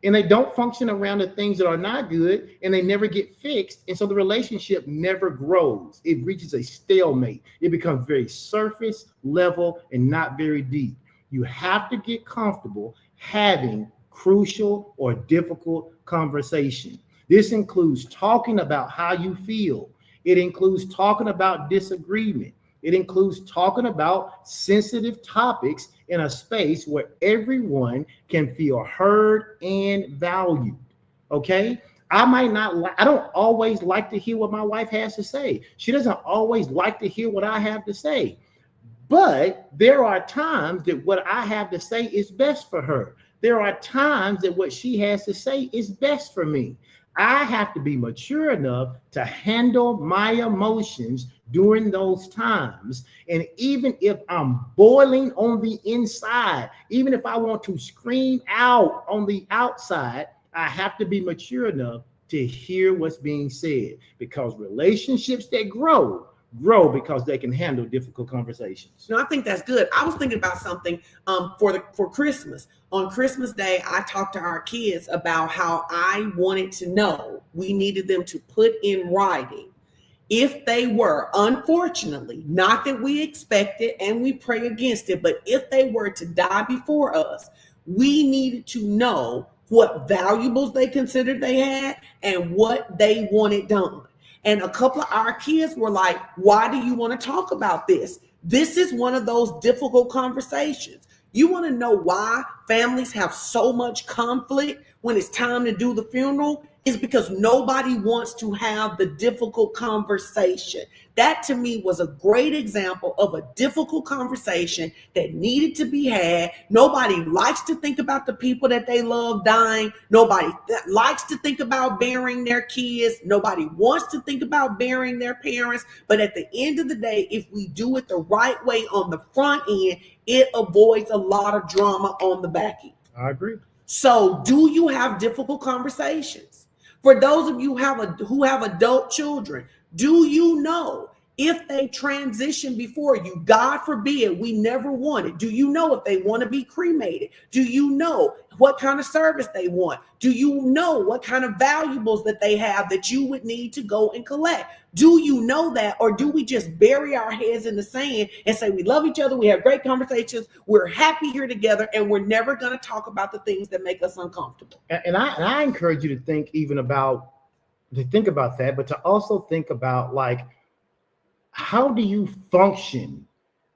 S2: And they don't function around the things that are not good, and they never get fixed. And so the relationship never grows. It reaches a stalemate. It becomes very surface level and not very deep. You have to get comfortable having crucial or difficult conversation. This includes talking about how you feel. It includes talking about disagreement. It includes talking about sensitive topics in a space where everyone can feel heard and valued. Okay? I don't always like to hear what my wife has to say. She doesn't always like to hear what I have to say. But there are times that what I have to say is best for her. There are times that what she has to say is best for me. I have to be mature enough to handle my emotions during those times. And even if I'm boiling on the inside, even if I want to scream out on the outside, I have to be mature enough to hear what's being said, because relationships that grow because they can handle difficult conversations.
S1: No, I think that's good. I was thinking about something for Christmas. On Christmas Day, I talked to our kids about how I wanted to know, we needed them to put in writing if they were, unfortunately, not that we expect it and we pray against it, but if they were to die before us, we needed to know what valuables they considered they had and what they wanted done. And a couple of our kids were like, why do you want to talk about this? This is one of those difficult conversations. You want to know why families have so much conflict when it's time to do the funeral? Is because nobody wants to have the difficult conversation. That to me was a great example of a difficult conversation that needed to be had. Nobody likes to think about the people that they love dying. Nobody likes to think about burying their kids. Nobody wants to think about burying their parents. But at the end of the day, if we do it the right way on the front end, it avoids a lot of drama on the back end.
S2: I agree.
S1: So do you have difficult conversations? For those of you who have adult children, do you know if they transition before you? God forbid, we never want it. Do you know if they want to be cremated? Do you know what kind of service they want? Do you know what kind of valuables that they have that you would need to go and collect? Do you know that? Or do we just bury our heads in the sand and say we love each other, we have great conversations, we're happy here together, and we're never going to talk about the things that make us uncomfortable?
S2: And I encourage you to think about that, but to also think about, like, how do you function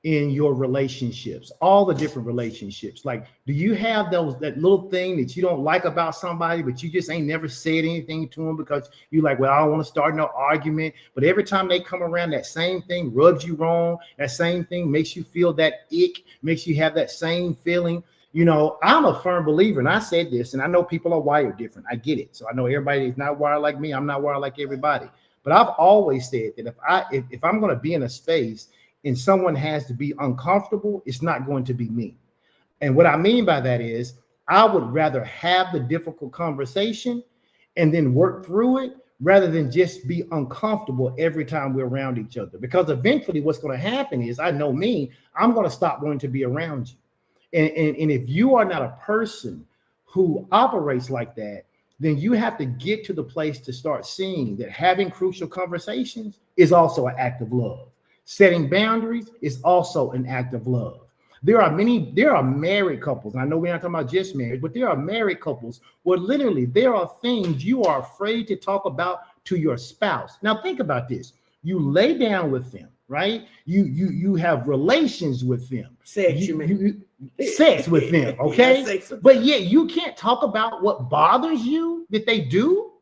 S2: in your relationships, all the different relationships? Like, do you have that little thing that you don't like about somebody, but you just ain't never said anything to them because you like, well, I don't want to start no argument. But every time they come around, that same thing rubs you wrong. That same thing makes you feel that ick, makes you have that same feeling. You know, I'm a firm believer, and I said this, and I know people are wired different. I get it. So I know everybody is not wired like me. I'm not wired like everybody. But I've always said that if I'm going to be in a space and someone has to be uncomfortable, it's not going to be me. And what I mean by that is I would rather have the difficult conversation and then work through it rather than just be uncomfortable every time we're around each other. Because eventually what's going to happen is, I know me, I'm going to stop wanting to be around you. And if you are not a person who operates like that, then you have to get to the place to start seeing that having crucial conversations is also an act of love. Setting boundaries is also an act of love. There are married couples. I know we're not talking about just marriage, but there are married couples where literally there are things you are afraid to talk about to your spouse. Now think about this. You lay down with them, right? You have relations with them.
S1: Sex
S2: with them, okay?
S1: Yeah,
S2: but yet you can't talk about what bothers you that they do.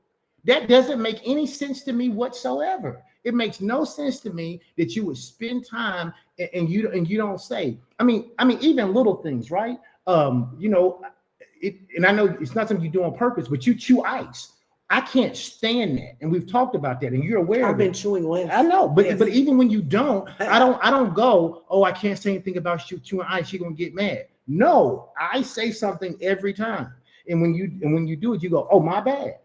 S2: That doesn't make any sense to me whatsoever. It makes no sense to me that you would spend time and you don't say. I mean, even little things, right? You know, and I know it's not something you do on purpose, but you chew ice. I can't stand that, and we've talked about that, and you're aware.
S1: I've been chewing less.
S2: I know, but
S1: yes.
S2: but even when you don't, I don't go, oh, I can't say anything about you chewing ice. You're gonna get mad. No, I say something every time, and when you do it, you go, oh, my bad.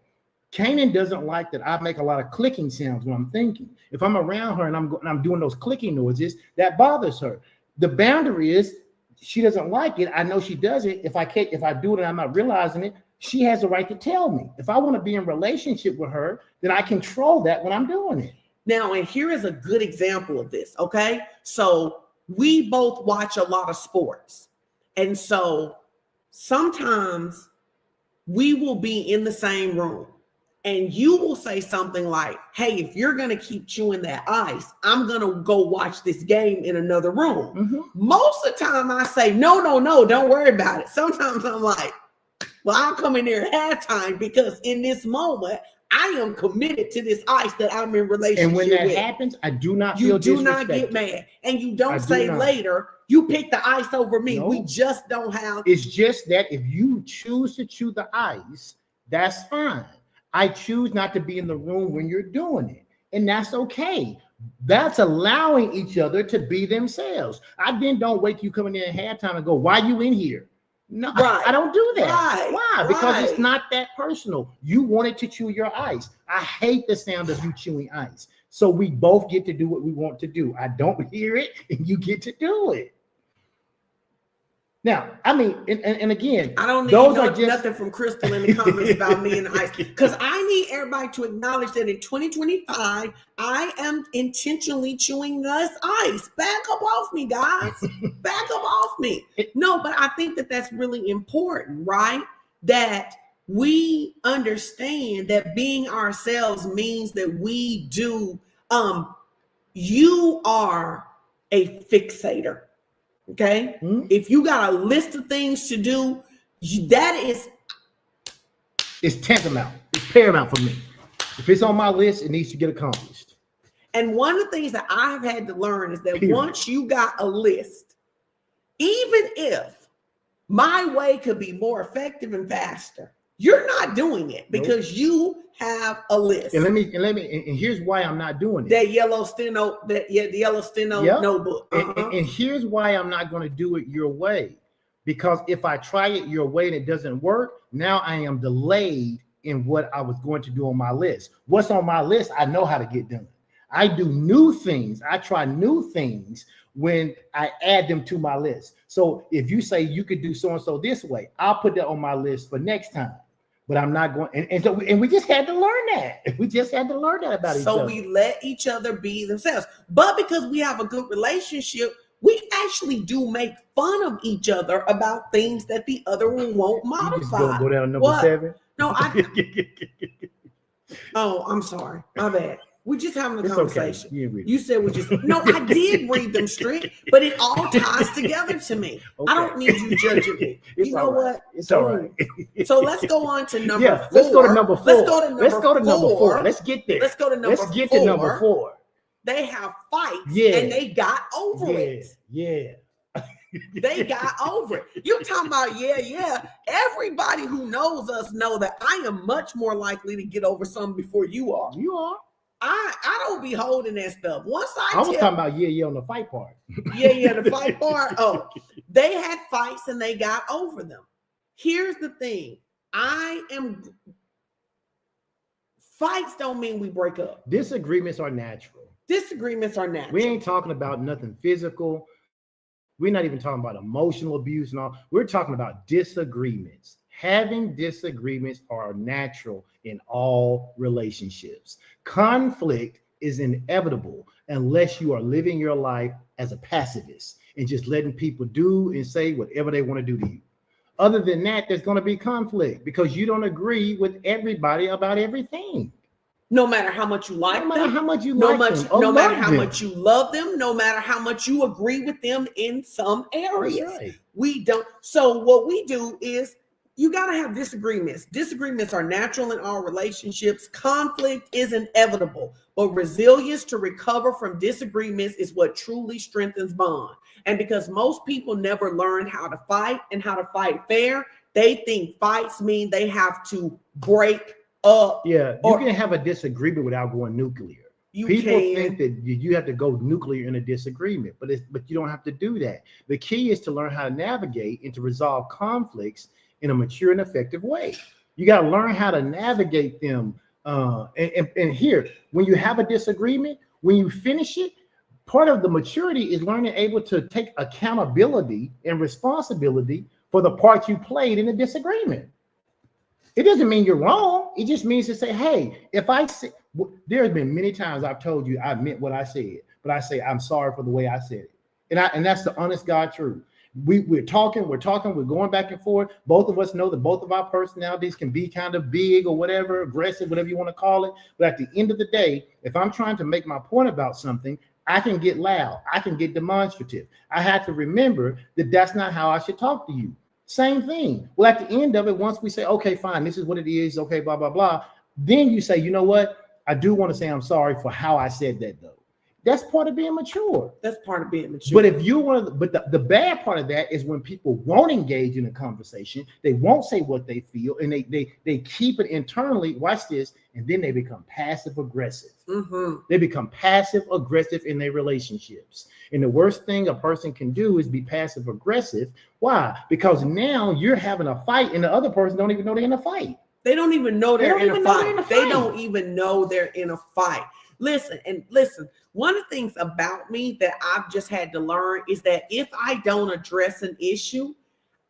S2: Kanan doesn't like that I make a lot of clicking sounds when I'm thinking. If I'm around her and I'm doing those clicking noises, that bothers her. The boundary is she doesn't like it. I know she does it. If I do it and I'm not realizing it, she has the right to tell me. If I want to be in relationship with her, then I control that when I'm doing it.
S1: Now, and here is a good example of this, okay? So we both watch a lot of sports. And so sometimes we will be in the same room and you will say something like, hey, if you're going to keep chewing that ice, I'm going to go watch this game in another room.
S2: Mm-hmm.
S1: Most of the time I say, no, don't worry about it. Sometimes I'm like, well, I'll come in there at halftime because in this moment, I am committed to this ice that I'm in relationship with.
S2: And when that happens, I do not feel disrespected.
S1: You do not get mad. And you don't say later, you pick the ice over me. No. We just don't have.
S2: It's just that if you choose to chew the ice, that's fine. I choose not to be in the room when you're doing it. And that's okay. That's allowing each other to be themselves. I then don't wait you coming in at halftime and go, why are you in here? No, right. I don't do that.
S1: Right.
S2: Why? Because it's not that personal. You wanted to chew your ice. I hate the sound of you chewing ice. So we both get to do what we want to do. I don't hear it, and you get to do it. Now, I mean, and again,
S1: I don't need nothing from Crystal in the comments about me and the ice, because I need everybody to acknowledge that in 2025, I am intentionally chewing less ice. Back up off me, guys. Back up off me. No, but I think that that's really important, right? That we understand that being ourselves means that we do. You are a fixator. Okay. Mm-hmm. If you got a list of things to do, it's
S2: tantamount. It's paramount for me. If it's on my list, it needs to get accomplished.
S1: And one of the things that I have had to learn is that once you got a list, even if my way could be more effective and faster, you're not doing it because you have a list.
S2: And here's why I'm not doing it.
S1: The yellow steno notebook.
S2: Uh-huh. And here's why I'm not going to do it your way. Because if I try it your way and it doesn't work, now I am delayed in what I was going to do on my list. What's on my list, I know how to get done. I do new things. I try new things when I add them to my list. So if you say you could do so-and-so this way, I'll put that on my list for next time. But I'm not going, and we just had to learn that. We just had to learn that about each other.
S1: So we let each other be themselves. But because we have a good relationship, we actually do make fun of each other about things that the other one won't modify.
S2: You just go down to number 7?
S1: No, I'm sorry. My bad. We're just having a
S2: It's
S1: conversation.
S2: okay. You read
S1: You said we just no, I did read them strict, but it all ties together to me.
S2: Okay.
S1: I don't need you judging me.
S2: It's
S1: You know
S2: all right.
S1: what?
S2: It's all right.
S1: So let's go on to number
S2: Yeah,
S1: 4.
S2: let's go to number 4.
S1: Let's go to number
S2: Let's go to number 4.
S1: 4.
S2: Let's get there.
S1: Let's go to number
S2: Let's get to number
S1: 4.
S2: 4.
S1: They have fights
S2: Yeah.
S1: and they got over it.
S2: Yeah.
S1: They got over it. You're talking about, yeah. Everybody who knows us know that I am much more likely to get over something before you are.
S2: You are.
S1: I don't be holding that stuff. Once
S2: I was talking about yeah on the fight part.
S1: Yeah, the fight part. Oh, they had fights and they got over them. Here's the thing. Fights don't mean we break up.
S2: Disagreements are natural.
S1: Disagreements are natural.
S2: We ain't talking about nothing physical. We're not even talking about emotional abuse and all. We're talking about disagreements. Having disagreements are natural in all relationships. Conflict is inevitable unless you are living your life as a pacifist and just letting people do and say whatever they want to do to you. Other than that, there's going to be conflict because you don't agree with everybody about everything.
S1: No matter how much you like
S2: No matter
S1: them,
S2: how much you
S1: no
S2: like them, or
S1: no matter
S2: love
S1: how
S2: them.
S1: much you love them, no matter how much you agree with them in some areas.
S2: That's right.
S1: We don't. So what we do is you got to have disagreements. Disagreements are natural in all relationships. Conflict is inevitable, but resilience to recover from disagreements is what truly strengthens bond. And because most people never learn how to fight and how to fight fair, they think fights mean they have to break up.
S2: Yeah, you can have a disagreement without going nuclear. People think that you have to go nuclear in a disagreement, but you don't have to do that. The key is to learn how to navigate and to resolve conflicts in a mature and effective way. You got to learn how to navigate them. And here, when you have a disagreement, when you finish it, part of the maturity is learning able to take accountability and responsibility for the part you played in the disagreement. It doesn't mean you're wrong. It just means to say, hey, if I say, there has been many times I've told you I meant what I said, but I say, I'm sorry for the way I said it. And that's the honest God truth. We're talking, we're going back and forth. Both of us know that both of our personalities can be kind of big or whatever, aggressive, whatever you want to call it. But at the end of the day, if I'm trying to make my point about something, I can get loud. I can get demonstrative. I have to remember that that's not how I should talk to you. Same thing. Well, at the end of it, once we say, okay, fine, this is what it is. Okay, blah, blah, blah. Then you say, you know what? I do want to say I'm sorry for how I said that, though. That's part of being mature.
S1: That's part of being mature.
S2: But if you want to, but the bad part of that is when people won't engage in a conversation, they won't say what they feel, and they keep it internally. Watch this, and then they become passive aggressive.
S1: Mm-hmm.
S2: They become passive aggressive in their relationships. And the worst thing a person can do is be passive aggressive. Why? Because now you're having a fight, and the other person don't even know they're in a fight.
S1: They don't even know they're in a fight. They
S2: fight.
S1: don't even know they're in a fight. Listen. One of the things about me that I've just had to learn is that if I don't address an issue,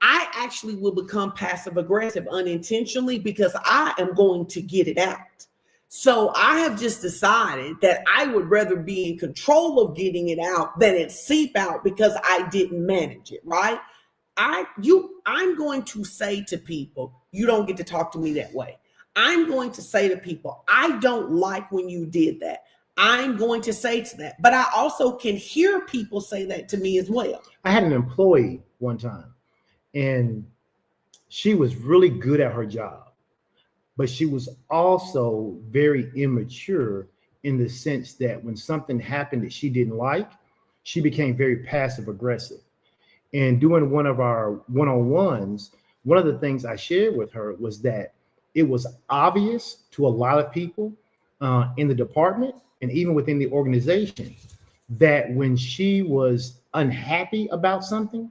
S1: I actually will become passive aggressive unintentionally because I am going to get it out. So I have just decided that I would rather be in control of getting it out than it seep out because I didn't manage it, right? I'm going to say to people, you don't get to talk to me that way. I'm going to say to people, I don't like when you did that. I'm going to say to that, but I also can hear people say that to me as well.
S2: I had an employee one time, and she was really good at her job, but she was also very immature in the sense that when something happened that she didn't like, she became very passive aggressive. And during one of our one-on-ones, one of the things I shared with her was that it was obvious to a lot of people in the department and even within the organization that when she was unhappy about something,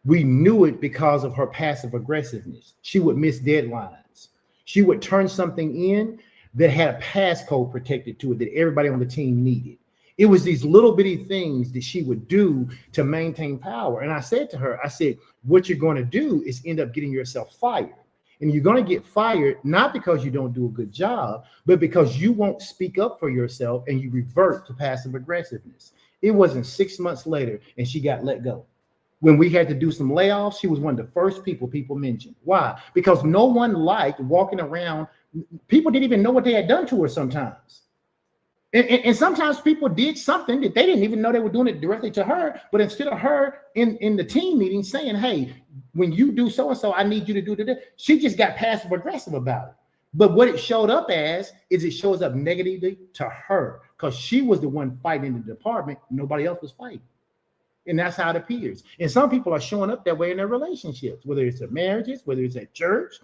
S2: we knew it because of her passive aggressiveness. She would miss deadlines. She would turn something in that had a passcode protected to it that everybody on the team needed. It was these little bitty things that she would do to maintain power. And I said to her, I said, what you're going to do is end up getting yourself fired. And you're going to get fired, not because you don't do a good job, but because you won't speak up for yourself and you revert to passive aggressiveness. It wasn't 6 months later and she got let go. When we had to do some layoffs, she was one of the first people mentioned. Why? Because no one liked walking around. People didn't even know what they had done to her sometimes. And sometimes people did something that they didn't even know they were doing it directly to her, but instead of her in the team meeting saying, hey, when you do so and so, I need you to do that, she just got passive aggressive about it. But what it showed up as is it shows up negatively to her because she was the one fighting in the department. Nobody else was fighting. And that's how it appears. And some people are showing up that way in their relationships, whether it's at marriages, whether it's at church.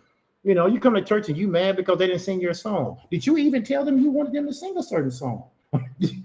S2: You know, you come to church and you mad because they didn't sing your song. Did you even tell them you wanted them to sing a certain song?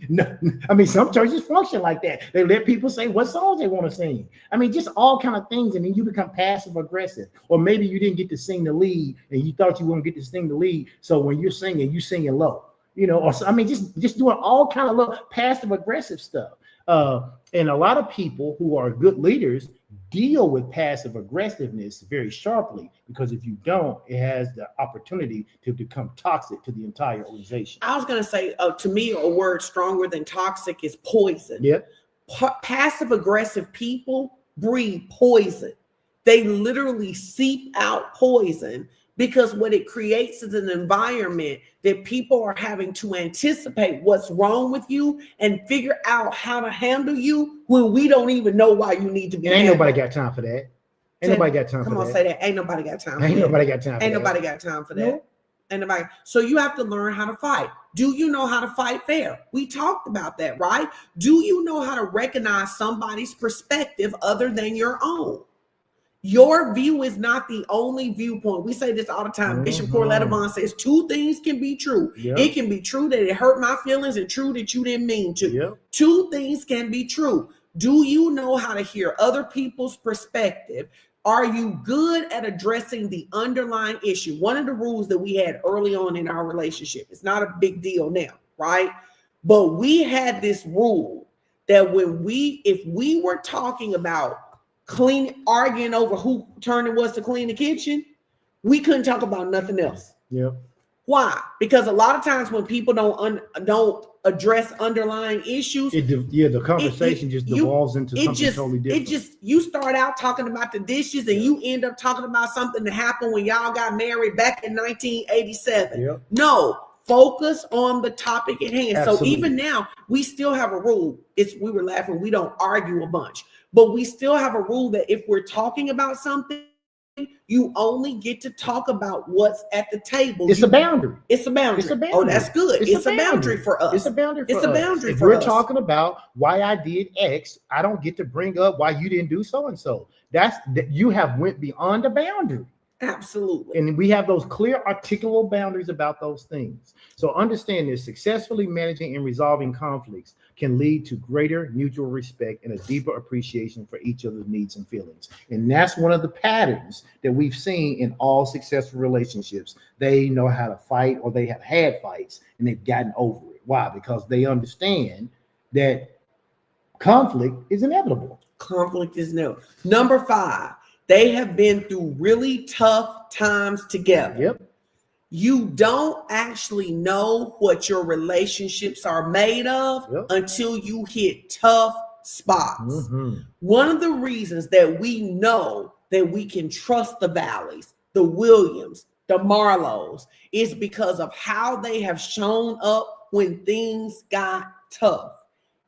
S2: No, I mean, some churches function like that. They let people say what songs they want to sing. I mean, just all kind of things, and then you become passive aggressive. Or maybe you didn't get to sing the lead, and you thought you wouldn't get to sing the lead. So when you're singing, you singing low. You know, or I mean, just doing all kind of little passive aggressive stuff. And a lot of people who are good leaders deal with passive aggressiveness very sharply, because if you don't, it has the opportunity to become toxic to the entire organization.
S1: I was going to say, to me, a word stronger than toxic is poison.
S2: Yeah.
S1: Passive aggressive people breathe poison. They literally seep out poison, because what it creates is an environment that people are having to anticipate what's wrong with you and figure out how to handle you when we don't even know why you need to be.
S2: And ain't nobody got time for that. Ain't nobody got time for that.
S1: Come on, say that. Ain't nobody got time for that.
S2: Ain't nobody got time for that.
S1: Ain't nobody got time for that.
S2: No.
S1: Ain't nobody. So you have to learn how to fight. Do you know how to fight fair? We talked about that, right? Do you know how to recognize somebody's perspective other than your own? Your view is not the only viewpoint. We say this all the time. Bishop Corletta Vaughn says 2 things can be true.
S2: Yep.
S1: It can be true that it hurt my feelings and true that you didn't mean to.
S2: Yep.
S1: 2 things can be true. Do you know how to hear other people's perspective? Are you good at addressing the underlying issue? One of the rules that we had early on in our relationship, it's not a big deal now, right? But we had this rule that if we were talking about arguing over who turn it was to clean the kitchen, we couldn't talk about nothing else.
S2: Yep.
S1: Why? Because a lot of times when people don't address underlying issues,
S2: the conversation just devolves into something totally different.
S1: You start out talking about the dishes and you end up talking about something that happened when y'all got married back in 1987.
S2: Yep.
S1: No, focus on the topic at hand.
S2: Absolutely.
S1: So even now, we still have a rule. We were laughing, we don't argue a bunch. But we still have a rule that if we're talking about something, you only get to talk about what's at the table.
S2: It's a boundary.
S1: It's a boundary.
S2: It's a boundary.
S1: Oh, that's good. It's a boundary for us.
S2: It's a boundary for us.
S1: It's a boundary
S2: if
S1: for
S2: we're
S1: us.
S2: talking about why I did X, I don't get to bring up why you didn't do so and so. You have went beyond the boundary.
S1: Absolutely.
S2: And we have those clear articulable boundaries about those things. So understand this: successfully managing and resolving conflicts can lead to greater mutual respect and a deeper appreciation for each other's needs and feelings. And that's one of the patterns that we've seen in all successful relationships. They know how to fight, or they have had fights and they've gotten over it. Why? Because they understand that conflict is inevitable.
S1: Conflict is inevitable. Number 5, they have been through really tough times together.
S2: Yep.
S1: You don't actually know what your relationships are made of until you hit tough spots.
S2: Mm-hmm.
S1: One of the reasons that we know that we can trust the Valleys, the Williams, the Marlows, is because of how they have shown up when things got tough.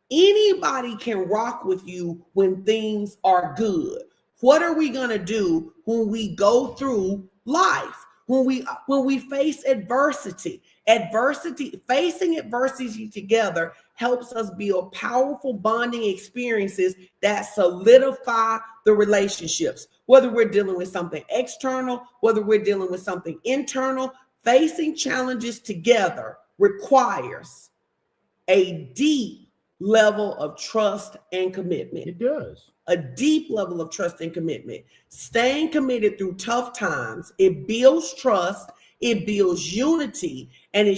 S1: Anybody can rock with you when things are good. What are we going to do when we go through life? When we face adversity? Facing adversity together helps us build powerful bonding experiences that solidify the relationships. Whether we're dealing with something external, whether we're dealing with something internal, facing challenges together requires a deep level of trust and commitment.
S2: It does.
S1: A deep level of trust and commitment. Staying committed through tough times, it builds trust, it builds unity, and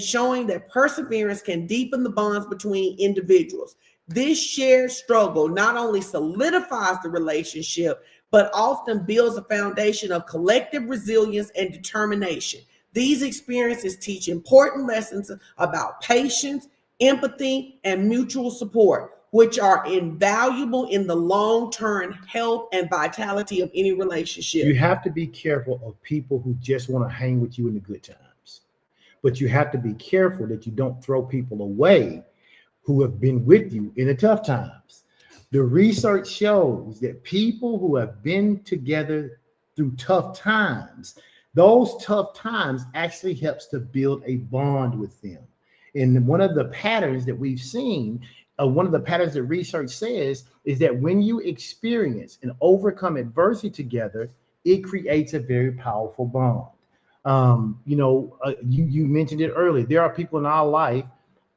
S1: showing that perseverance can deepen the bonds between individuals. This shared struggle not only solidifies the relationship, but often builds a foundation of collective resilience and determination. These experiences teach important lessons about patience, empathy, and mutual support, which are invaluable in the long-term health and vitality of any relationship.
S2: You have to be careful of people who just want to hang with you in the good times, but you have to be careful that you don't throw people away who have been with you in the tough times. The research shows that people who have been together through tough times, those tough times actually helps to build a bond with them. And one of the patterns that we've seen, one of the patterns that research says is that when you experience and overcome adversity together, it creates a very powerful bond. You mentioned it earlier. There are people in our life,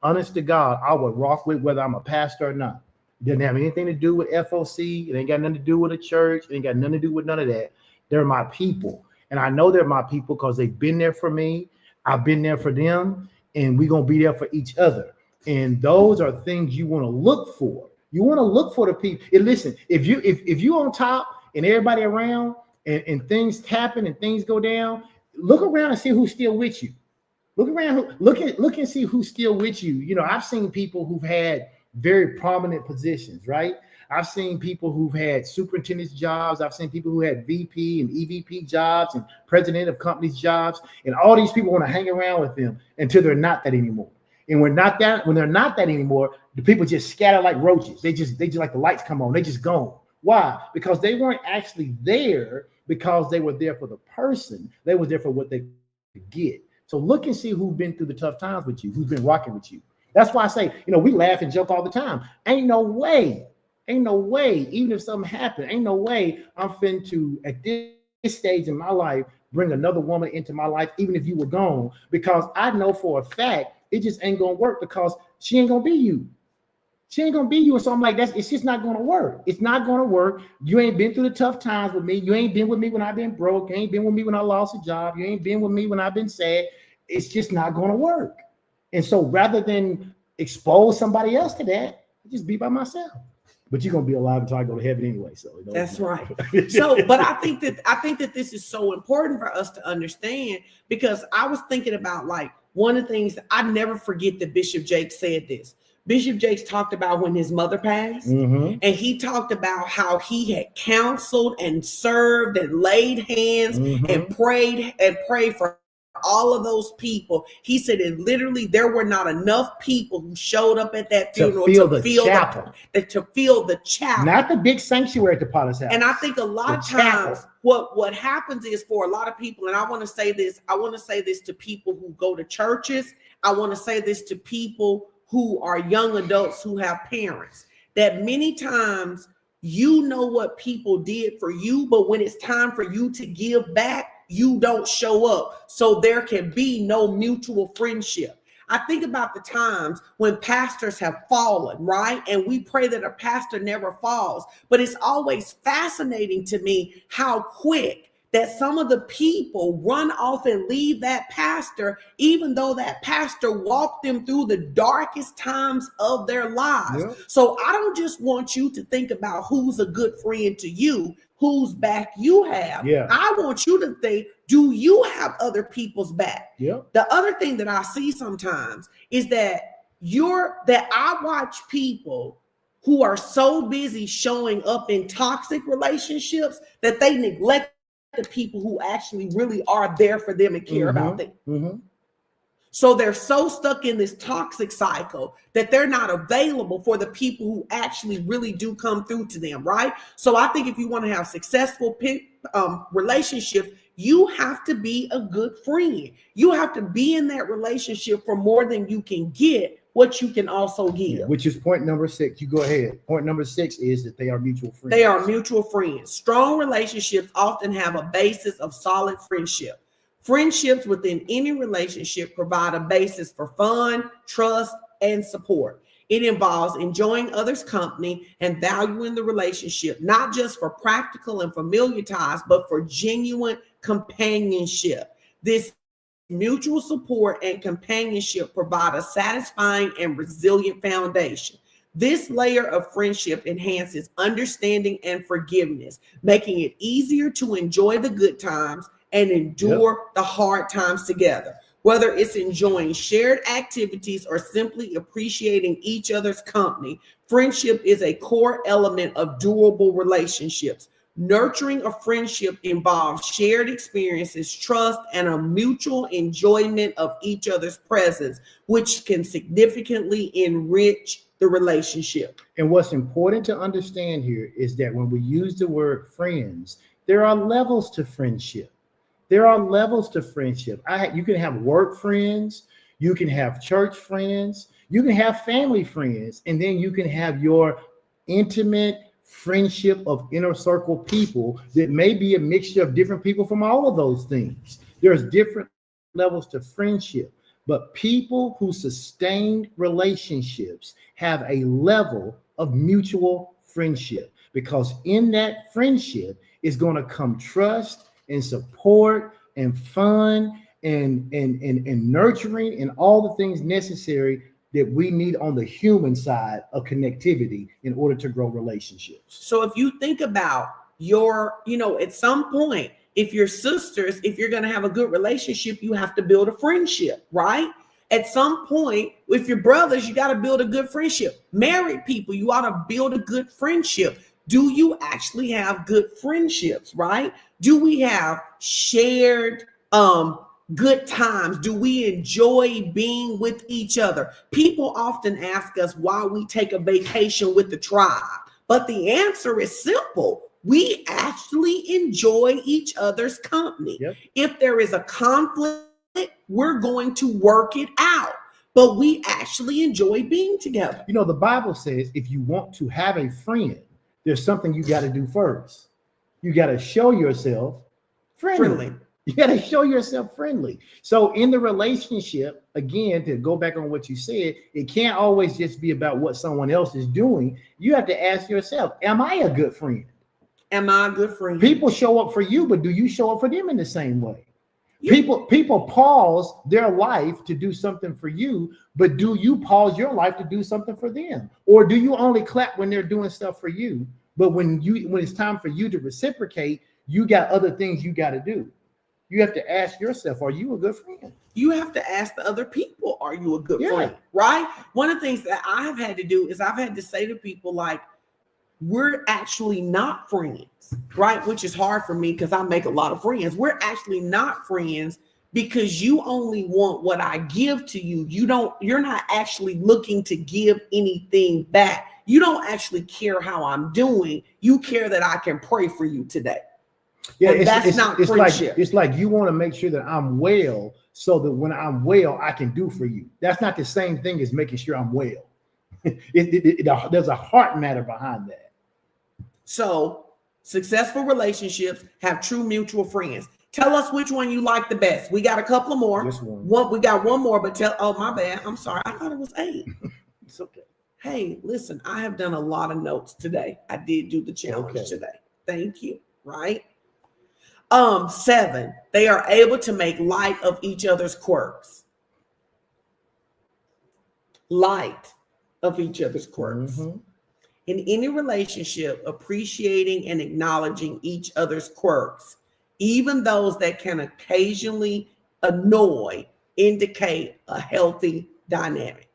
S2: honest to God, I would rock with whether I'm a pastor or not. It doesn't have anything to do with FOC. It ain't got nothing to do with a church. It ain't got nothing to do with none of that. They're my people. And I know they're my people because they've been there for me. I've been there for them. And we're going to be there for each other. And those are things you want to look for. You want to look for the people. And listen, if you on top and everybody around and things happen and things go down, look around and see who's still with you. Look around, look and see who's still with you. You know, I've seen people who've had very prominent positions, right? I've seen people who've had superintendent's jobs. I've seen people who had VP and EVP jobs and president of companies jobs. And all these people want to hang around with them until they're not that anymore. And when they're not that anymore, the people just scatter like roaches. They just like the lights come on. They just gone. Why? Because they weren't actually there because they were there for the person. They were there for what they could get. So look and see who's been through the tough times with you, who's been rocking with you. That's why I say, we laugh and joke all the time. Ain't no way, even if something happened, ain't no way I'm finna to, at this stage in my life, bring another woman into my life, even if you were gone, because I know for a fact it just ain't gonna work because she ain't gonna be you. She ain't gonna be you. And so I'm like, it's just not gonna work. It's not gonna work. You ain't been through the tough times with me. You ain't been with me when I've been broke. You ain't been with me when I lost a job. You ain't been with me when I've been sad. It's just not gonna work. And so rather than expose somebody else to that, just be by myself. But you're gonna be alive until I go to heaven anyway. So
S1: that's right. So, but I think that this is so important for us to understand, because I was thinking about, like, one of the things that I never forget that Bishop Jakes said this. Bishop Jakes talked about when his mother passed, and he talked about how he had counseled and served and laid hands and prayed for all of those people. He said, and literally there were not enough people who showed up at that funeral to feel the chapel, not the big sanctuary at the Potter's house. And I think a lot of times what happens is, for a lot of people, and I want to say this to people who go to churches, I want to say this to people who are young adults who have parents, that many times what people did for you, but when it's time for you to give back, you don't show up. So there can be no mutual friendship. I think about the times when pastors have fallen, right? And we pray that a pastor never falls. But it's always fascinating to me how quick that some of the people run off and leave that pastor, even though that pastor walked them through the darkest times of their lives. Yep. So I don't just want you to think about who's a good friend to you, whose back you have. Yeah. I want you to think, do you have other people's back? Yep. The other thing that I see sometimes is that I watch people who are so busy showing up in toxic relationships that they neglect the people who actually really are there for them and care about them. So they're so stuck in this toxic cycle that they're not available for the people who actually really do come through to them, right? So I think if you want to have successful relationships, you have to be a good friend. You have to be in that relationship for more than you can get, what you can also give. Yeah, which is point number 6. You go ahead. Point number 6 is that they are mutual friends. They are mutual friends. Strong relationships often have a basis of solid friendship. Friendships within any relationship provide a basis for fun, trust, and support. It involves enjoying others' company and valuing the relationship, not just for practical and familiar ties, but for genuine companionship. This mutual support and companionship provide a satisfying and resilient foundation. This layer of friendship enhances understanding and forgiveness, making it easier to enjoy the good times and endure the hard times together. Whether it's enjoying shared activities or simply appreciating each other's company, friendship is a core element of durable relationships. Nurturing a friendship involves shared experiences, trust, and a mutual enjoyment of each other's presence, which can significantly enrich the relationship.
S2: And what's important to understand here is that when we use the word friends, there are levels to friendship. There are levels to friendship. You can have work friends, you can have church friends, you can have family friends, and then you can have your intimate friendship of inner circle people that may be a mixture of different people from all of those things. There's different levels to friendship, but people who sustain relationships have a level of mutual friendship, because in that friendship is going to come trust and support and fun and nurturing and all the things necessary that we need on the human side of connectivity in order to grow relationships.
S1: So if you think about at some point, if you're sisters, if you're going to have a good relationship, you have to build a friendship, right? At some point, if you're brothers, you got to build a good friendship. Married people, you ought to build a good friendship. Do you actually have good friendships, right? Do we have shared good times? Do we enjoy being with each other? People often ask us why we take a vacation with the tribe, but the answer is simple. We actually enjoy each other's company.
S2: Yep.
S1: If there is a conflict, we're going to work it out, but we actually enjoy being together.
S2: You know, the Bible says if you want to have a friend, there's something you got to do first. You got to show yourself friendly. You got to show yourself friendly. So in the relationship, again, to go back on what you said, it can't always just be about what someone else is doing. You have to ask yourself, am I a good friend?
S1: Am I a good friend?
S2: People show up for you, but do you show up for them in the same way? People pause their life to do something for you, but do you pause your life to do something for them? Or do you only clap when they're doing stuff for you, but when it's time for you to reciprocate, you got other things you got to do? You have to ask yourself, are you a good friend?
S1: You have to ask the other people, are you a good
S2: Yeah.
S1: friend? Right? One of the things that I have had to do is I've had to say to people, like, we're actually not friends, right? Which is hard for me because I make a lot of friends. We're actually not friends because you only want what I give to you. You're not actually looking to give anything back. You don't actually care how I'm doing. You care that I can pray for you today.
S2: Yeah,
S1: And that's not friendship.
S2: It's like you want to make sure that I'm well so that when I'm well, I can do for you. That's not the same thing as making sure I'm well. There's a heart matter behind that.
S1: So successful relationships have true mutual friends. Tell us which one you like the best. We got a couple more.
S2: Just one.
S1: We got one more, but oh, my bad. I'm sorry. I thought it was 8.
S2: It's okay.
S1: Hey, listen, I have done a lot of notes today. I did do the challenge today. Thank you. Right? 7, they are able to make light of each other's quirks. Light of each other's quirks.
S2: Mm-hmm.
S1: In any relationship, appreciating and acknowledging each other's quirks, even those that can occasionally annoy, indicate a healthy dynamic.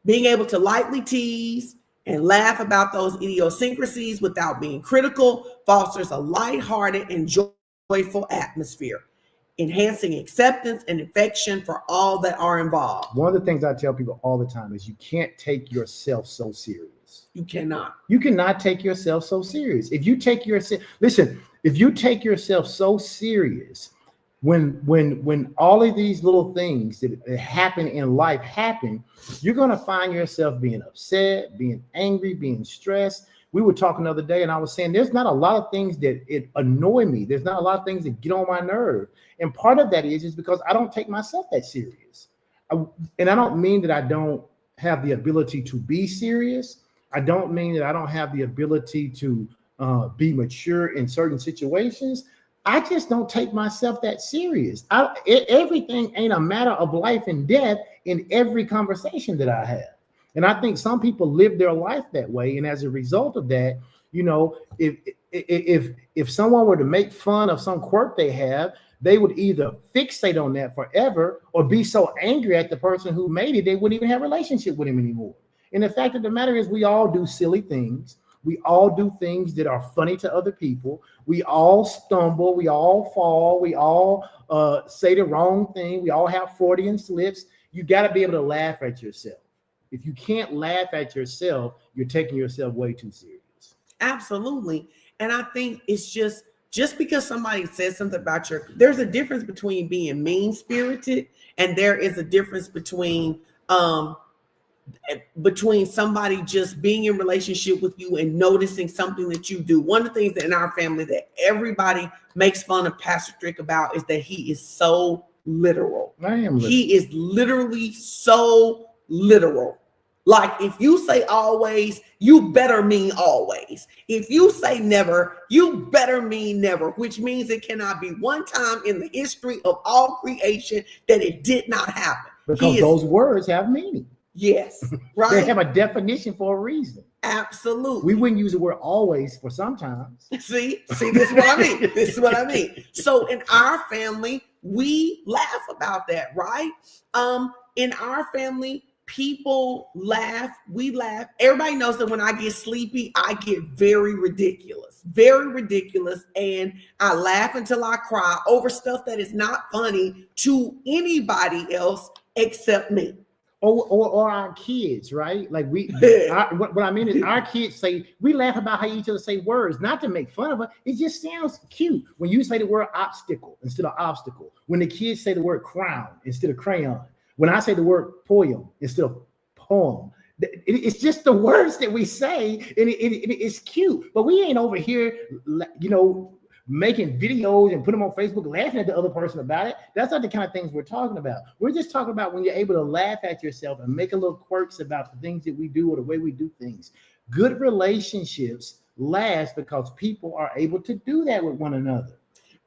S1: Being able to lightly tease and laugh about those idiosyncrasies without being critical fosters a lighthearted and joyful atmosphere, enhancing acceptance and affection for all that are involved.
S2: One of the things I tell people all the time is you can't take yourself so serious.
S1: You cannot.
S2: You cannot take yourself so serious. If you take yourself so serious, when all of these little things that happen in life happen, you're going to find yourself being upset, being angry, being stressed. We were talking the other day and I was saying there's not a lot of things that annoy me. There's not a lot of things that get on my nerve. And part of that is because I don't take myself that serious. And I don't mean that I don't have the ability to be serious. I don't mean that I don't have the ability to be mature in certain situations. I just don't take myself that serious. Everything ain't a matter of life and death in every conversation that I have. And I think some people live their life that way. And as a result of that, you know, if someone were to make fun of some quirk they have, they would either fixate on that forever or be so angry at the person who made it, they wouldn't even have a relationship with him anymore. And the fact of the matter is we all do silly things. We all do things that are funny to other people. We all stumble. We all fall. We all say the wrong thing. We all have Freudian slips. You got to be able to laugh at yourself. If you can't laugh at yourself, you're taking yourself way too serious.
S1: Absolutely. And I think it's just because somebody says something about there's a difference between being mean spirited, and there is a difference between somebody just being in relationship with you and noticing something that you do. One of the things in our family that everybody makes fun of Pastor Strick about is that he is so literal.
S2: I am literal.
S1: He is literally so literal. Like, if you say always, you better mean always. If you say never, you better mean never, which means it cannot be one time in the history of all creation that it did not happen.
S2: Because those words have meaning.
S1: Yes, right.
S2: They have a definition for a reason.
S1: Absolutely.
S2: We wouldn't use the word always for sometimes.
S1: See, this is what I mean. This is what I mean. So in our family, we laugh about that, right? In our family, people laugh. We laugh. Everybody knows that when I get sleepy, I get very ridiculous, and I laugh until I cry over stuff that is not funny to anybody else except me.
S2: Or our kids, right? Like what I mean is our kids we laugh about how each other say words, not to make fun of it. It just sounds cute. When you say the word obstacle instead of obstacle, when the kids say the word crown instead of crayon, when I say the word poem instead of poem, it's just the words that we say, and it's cute. But we ain't over here, making videos and put them on Facebook, laughing at the other person about it. That's not the kind of things we're talking about. We're just talking about when you're able to laugh at yourself and make a little quirks about the things that we do or the way we do things. Good relationships last because people are able to do that with one another.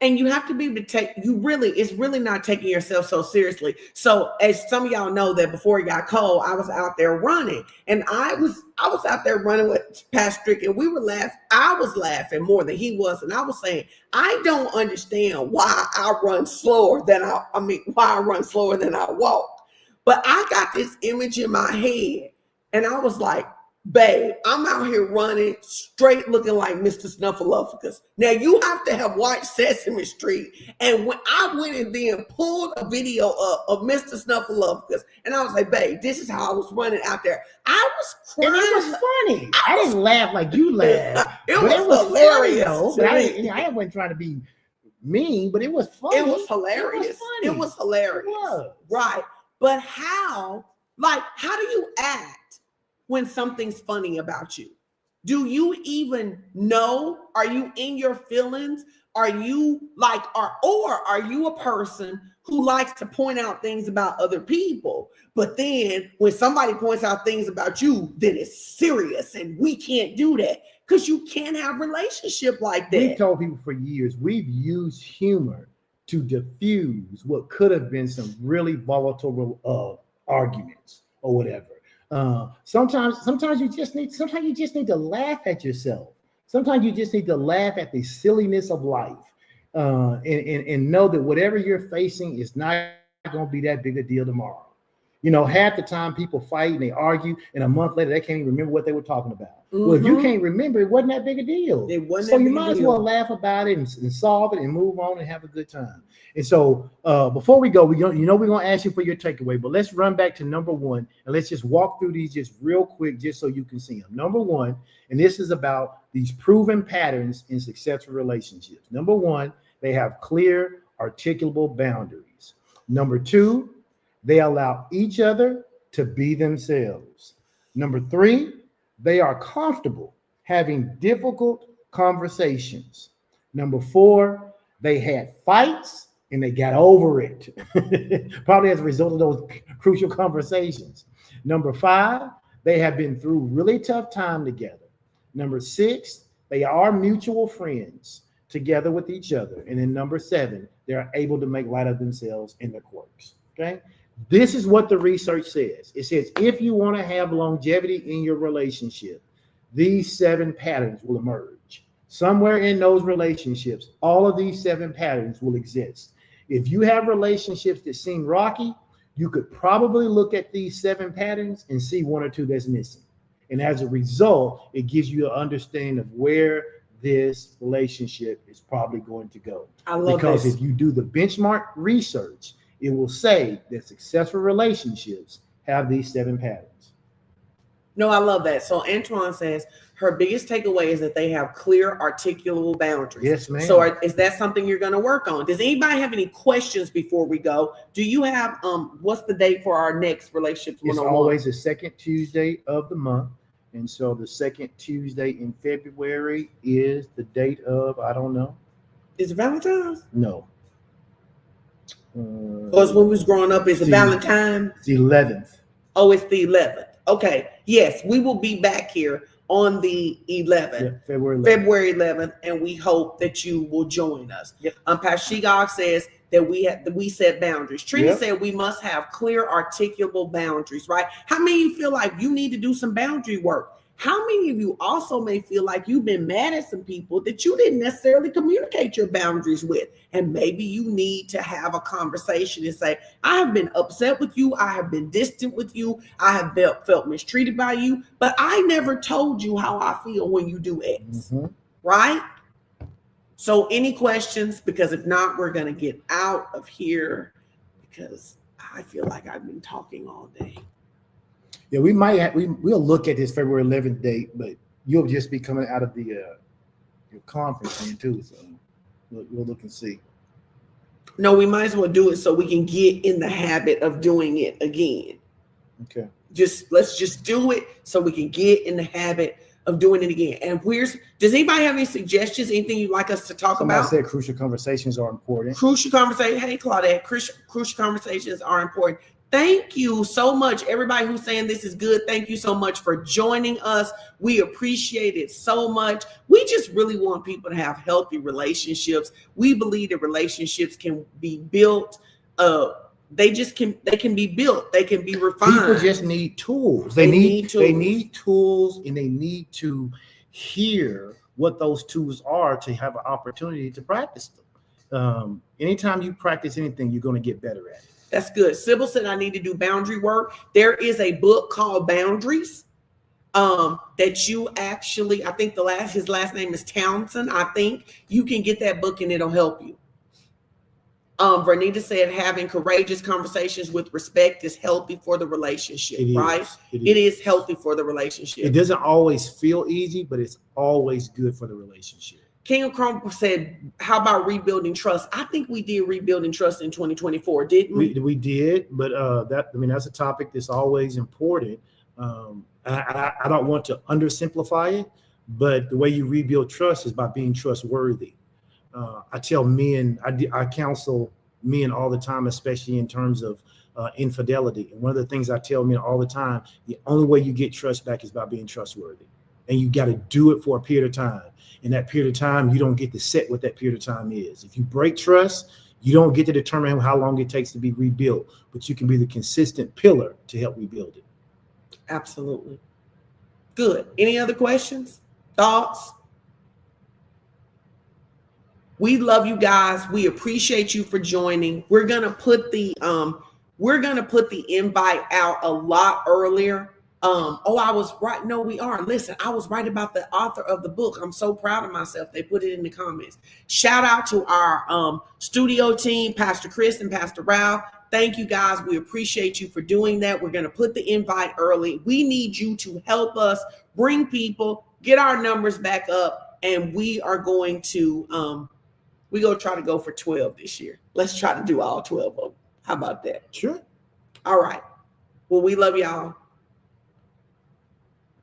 S1: And you have to be able to it's really not taking yourself so seriously. So as some of y'all know, that before it got cold, I was out there running, and I was out there running with Pastor Strick, and we were laughing. I was laughing more than he was. And I was saying, I don't understand why I run slower than I walk. But I got this image in my head, and I was like, babe, I'm out here running straight looking like Mr. Snuffleupagus. Now, you have to have watched Sesame Street. And when I went and then pulled a video up of Mr. Snuffleupagus, and I was like, babe, this is how I was running out there. I was crying.
S2: And it was funny. I didn't laugh like you laughed.
S1: It was hilarious.
S2: Funny, I wasn't trying to be mean, but it was funny.
S1: It was hilarious. It was hilarious. It was. Right. But how do you act when something's funny about you? Do you even know? Are you in your feelings? Are you or are you a person who likes to point out things about other people, but then when somebody points out things about you, then it's serious, and we can't do that because you can't have a relationship like that.
S2: We've told people for years, we've used humor to diffuse what could have been some really volatile arguments or whatever. Sometimes you just need to laugh at yourself. Sometimes you just need to laugh at the silliness of life, and know that whatever you're facing is not going to be that big a deal tomorrow. Half the time people fight and they argue, and a month later they can't even remember what they were talking about. Mm-hmm. Well, if you can't remember, it wasn't that big a deal. So you might as well laugh about it and solve it and move on and have a good time. And so before we go, we're going to ask you for your takeaway, but let's run back to number one, and let's just walk through these just real quick, just so you can see them. Number one, and this is about these proven patterns in successful relationships. Number one, they have clear, articulable boundaries. Number two, they allow each other to be themselves. Number three, they are comfortable having difficult conversations. Number four, they had fights and they got over it, probably as a result of those crucial conversations. Number five, they have been through really tough time together. Number six, they are mutual friends together with each other. And then number seven, they're able to make light of themselves and their quirks. Okay. This is what the research says. It says, if you want to have longevity in your relationship, these 7 patterns will emerge. Somewhere in those relationships, all of these 7 patterns will exist. If you have relationships that seem rocky, you could probably look at these 7 patterns and see 1 or 2 that's missing. And as a result, it gives you an understanding of where this relationship is probably going to go.
S1: I love
S2: Because
S1: this.
S2: if you do the benchmark research, it will say that successful relationships have these 7 patterns.
S1: No, I love that. So Antoine says her biggest takeaway is that they have clear, articulable boundaries.
S2: Yes, ma'am.
S1: So is that something you're going to work on? Does anybody have any questions before we go? Do you have what's the date for our next relationships
S2: It's
S1: 101?
S2: always the second Tuesday of the month. And so the second Tuesday in February is the date of, I don't know.
S1: Is it Valentine's?
S2: No.
S1: Because when we was growing up, is it Valentine?
S2: It's the 11th.
S1: Oh, it's the 11th. Okay. Yes, we will be back here on the 11th.
S2: Yeah,
S1: February 11th, and we hope that you will join us.
S2: Yep.
S1: Pastor Shegog says that we set boundaries. Trina
S2: Yep.
S1: said we must have clear, articulable boundaries, right? How many of you feel like you need to do some boundary work? How many of you also may feel like you've been mad at some people that you didn't necessarily communicate your boundaries with? And maybe you need to have a conversation and say, I have been upset with you. I have been distant with you. I have felt mistreated by you, but I never told you how I feel when you do X, right? So any questions? Because if not, we're going to get out of here because I feel like I've been talking all day.
S2: Yeah, we'll look at this February 11th date, but you'll just be coming out of the your conference then too. So we'll look and see.
S1: No, we might as well do it so we can get in the habit of doing it again.
S2: Okay.
S1: Let's just do it so we can get in the habit of doing it again. And does anybody have any suggestions? Anything you'd like us to talk about?
S2: I said crucial conversations are important.
S1: Crucial conversation. Hey, Claudette, crucial conversations are important. Thank you so much. Everybody who's saying this is good, thank you so much for joining us. We appreciate it so much. We just really want people to have healthy relationships. We believe that relationships can be built. They can be built. They can be refined.
S2: People just need tools. They need tools, and they need to hear what those tools are to have an opportunity to practice them. Anytime you practice anything, you're going to get better at it.
S1: That's good. Sybil said I need to do boundary work. There is a book called Boundaries that you actually, I think his last name is Townsend. I think you can get that book and it'll help you. Vernita said having courageous conversations with respect is healthy for the relationship, right? It is healthy for the relationship.
S2: It doesn't always feel easy, but it's always good for the relationship.
S1: King of Chrome said, how about rebuilding trust? I think we did rebuilding trust in 2024, didn't we?
S2: We did, but that's a topic that's always important. I don't want to undersimplify it, but the way you rebuild trust is by being trustworthy. I tell men, I counsel men all the time, especially in terms of infidelity. And one of the things I tell men all the time, the only way you get trust back is by being trustworthy. And you got to do it for a period of time. In that period of time, you don't get to set what that period of time is. If you break trust, you don't get to determine how long it takes to be rebuilt, but you can be the consistent pillar to help rebuild it.
S1: Absolutely. Good. Any other questions? Thoughts? We love you guys. We appreciate you for joining. We're gonna put the invite out a lot earlier. I was right. No, we are. Listen, I was right about the author of the book. I'm so proud of myself. They put it in the comments. Shout out to our studio team, Pastor Chris and Pastor Ralph. Thank you guys. We appreciate you for doing that. We're going to put the invite early. We need you to help us bring people, get our numbers back up, and we are going to try to go for 12 this year. Let's try to do all 12 of them. How about that?
S2: Sure.
S1: All right. Well, we love y'all.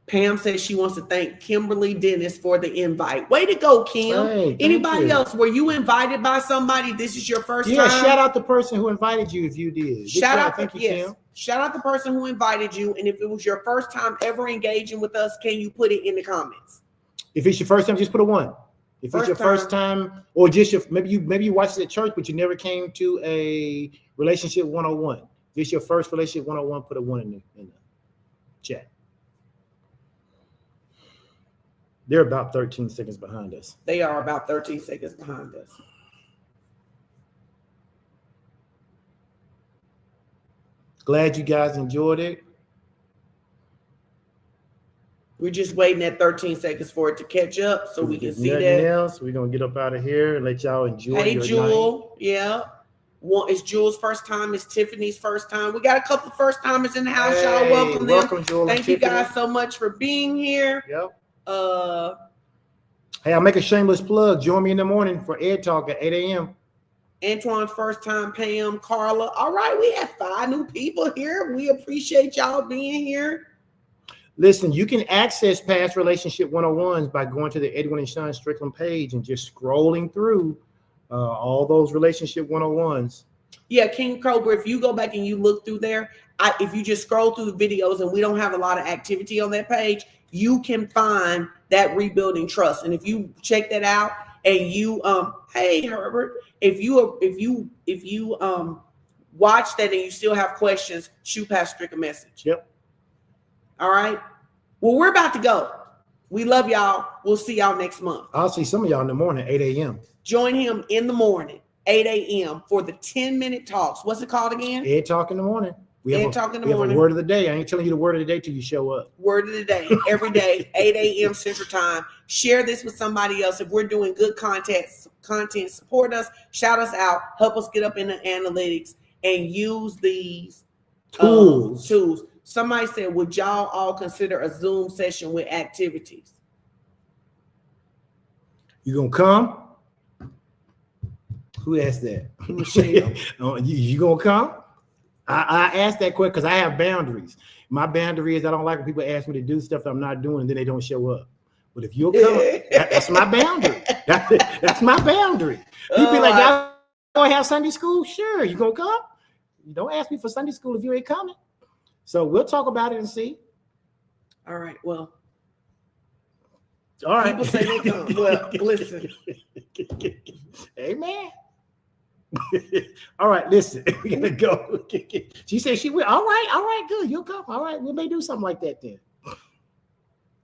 S1: Pam says she wants to thank Kimberly Dennis for the invite. Way to go, Kim.
S2: Hey,
S1: anybody else? Were you invited by somebody? This is your first time?
S2: Shout out the person who invited you if you did.
S1: Shout out the person who invited you. And if it was your first time ever engaging with us, can you put it in the comments?
S2: If it's your first time, just put a 1. If it's your first time, or just maybe you watched it at church, but you never came to a relationship 101. If it's your first relationship 101, put a 1 in the chat. They're about 13 seconds behind us.
S1: They are about 13 seconds behind us.
S2: Glad you guys enjoyed it.
S1: We're just waiting at 13 seconds for it to catch up so we can see
S2: Nothing
S1: that.
S2: else. We're gonna get up out of here and let y'all enjoy
S1: Hey,
S2: your night.
S1: Jewel. Yeah. One, it's Jewel's first time. It's Tiffany's first time. We got a couple first timers in the house. Y'all
S2: Hey,
S1: welcome them.
S2: welcome, Jewel and
S1: Thank you
S2: Tiffany.
S1: guys so much for being here.
S2: Yep. Hey, I'll make a shameless plug. Join me in the morning for Ed Talk at 8 a.m.
S1: Antoine's first time, Pam, Carla. All right, we have 5 new people here. We appreciate y'all being here.
S2: Listen, you can access past relationship 101s by going to the Edwin and Sean Strickland page and just scrolling through all those relationship 101s.
S1: Yeah, King Cobra, if you go back and you look through there, if you just scroll through the videos and we don't have a lot of activity on that page, you can find that Rebuilding Trust. And if you check that out and you hey Herbert, if you watch that and you still have questions, shoot Pastor Strick a message.
S2: Yep.
S1: All right. Well, we're about to go. We love y'all. We'll see y'all next month.
S2: I'll see some of y'all in the morning, 8 a.m.
S1: Join him in the morning, 8 a.m. for the 10-minute talks. What's it called again?
S2: Ed Talk in the morning. We have a word of the day. I ain't telling you the word of the day till you show up.
S1: Word of the day, every day, 8 a.m. Central Time. Share this with somebody else. If we're doing good content, support us, shout us out, help us get up in the analytics, and use these tools. Somebody said, would y'all all consider a Zoom session with activities?
S2: You gonna come? Who asked that?
S1: Michelle.
S2: You gonna come? I asked that question because I have boundaries. My boundary is I don't like when people ask me to do stuff that I'm not doing and then they don't show up. But if you'll come, that's my boundary. That's my boundary. People be like, y'all gonna have Sunday school? Sure. You gonna come? You don't ask me for Sunday school if you ain't coming. So we'll talk about it and see.
S1: All right. Well,
S2: all right.
S1: People say they come. Well, listen.
S2: Amen. All right, listen. We're gonna go. She said she will. All right, good. You'll come. All right, we may do something like that then.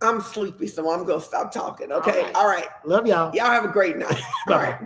S1: I'm sleepy, so I'm gonna stop talking. Okay. All right.
S2: Love y'all.
S1: Y'all have a great night. All right.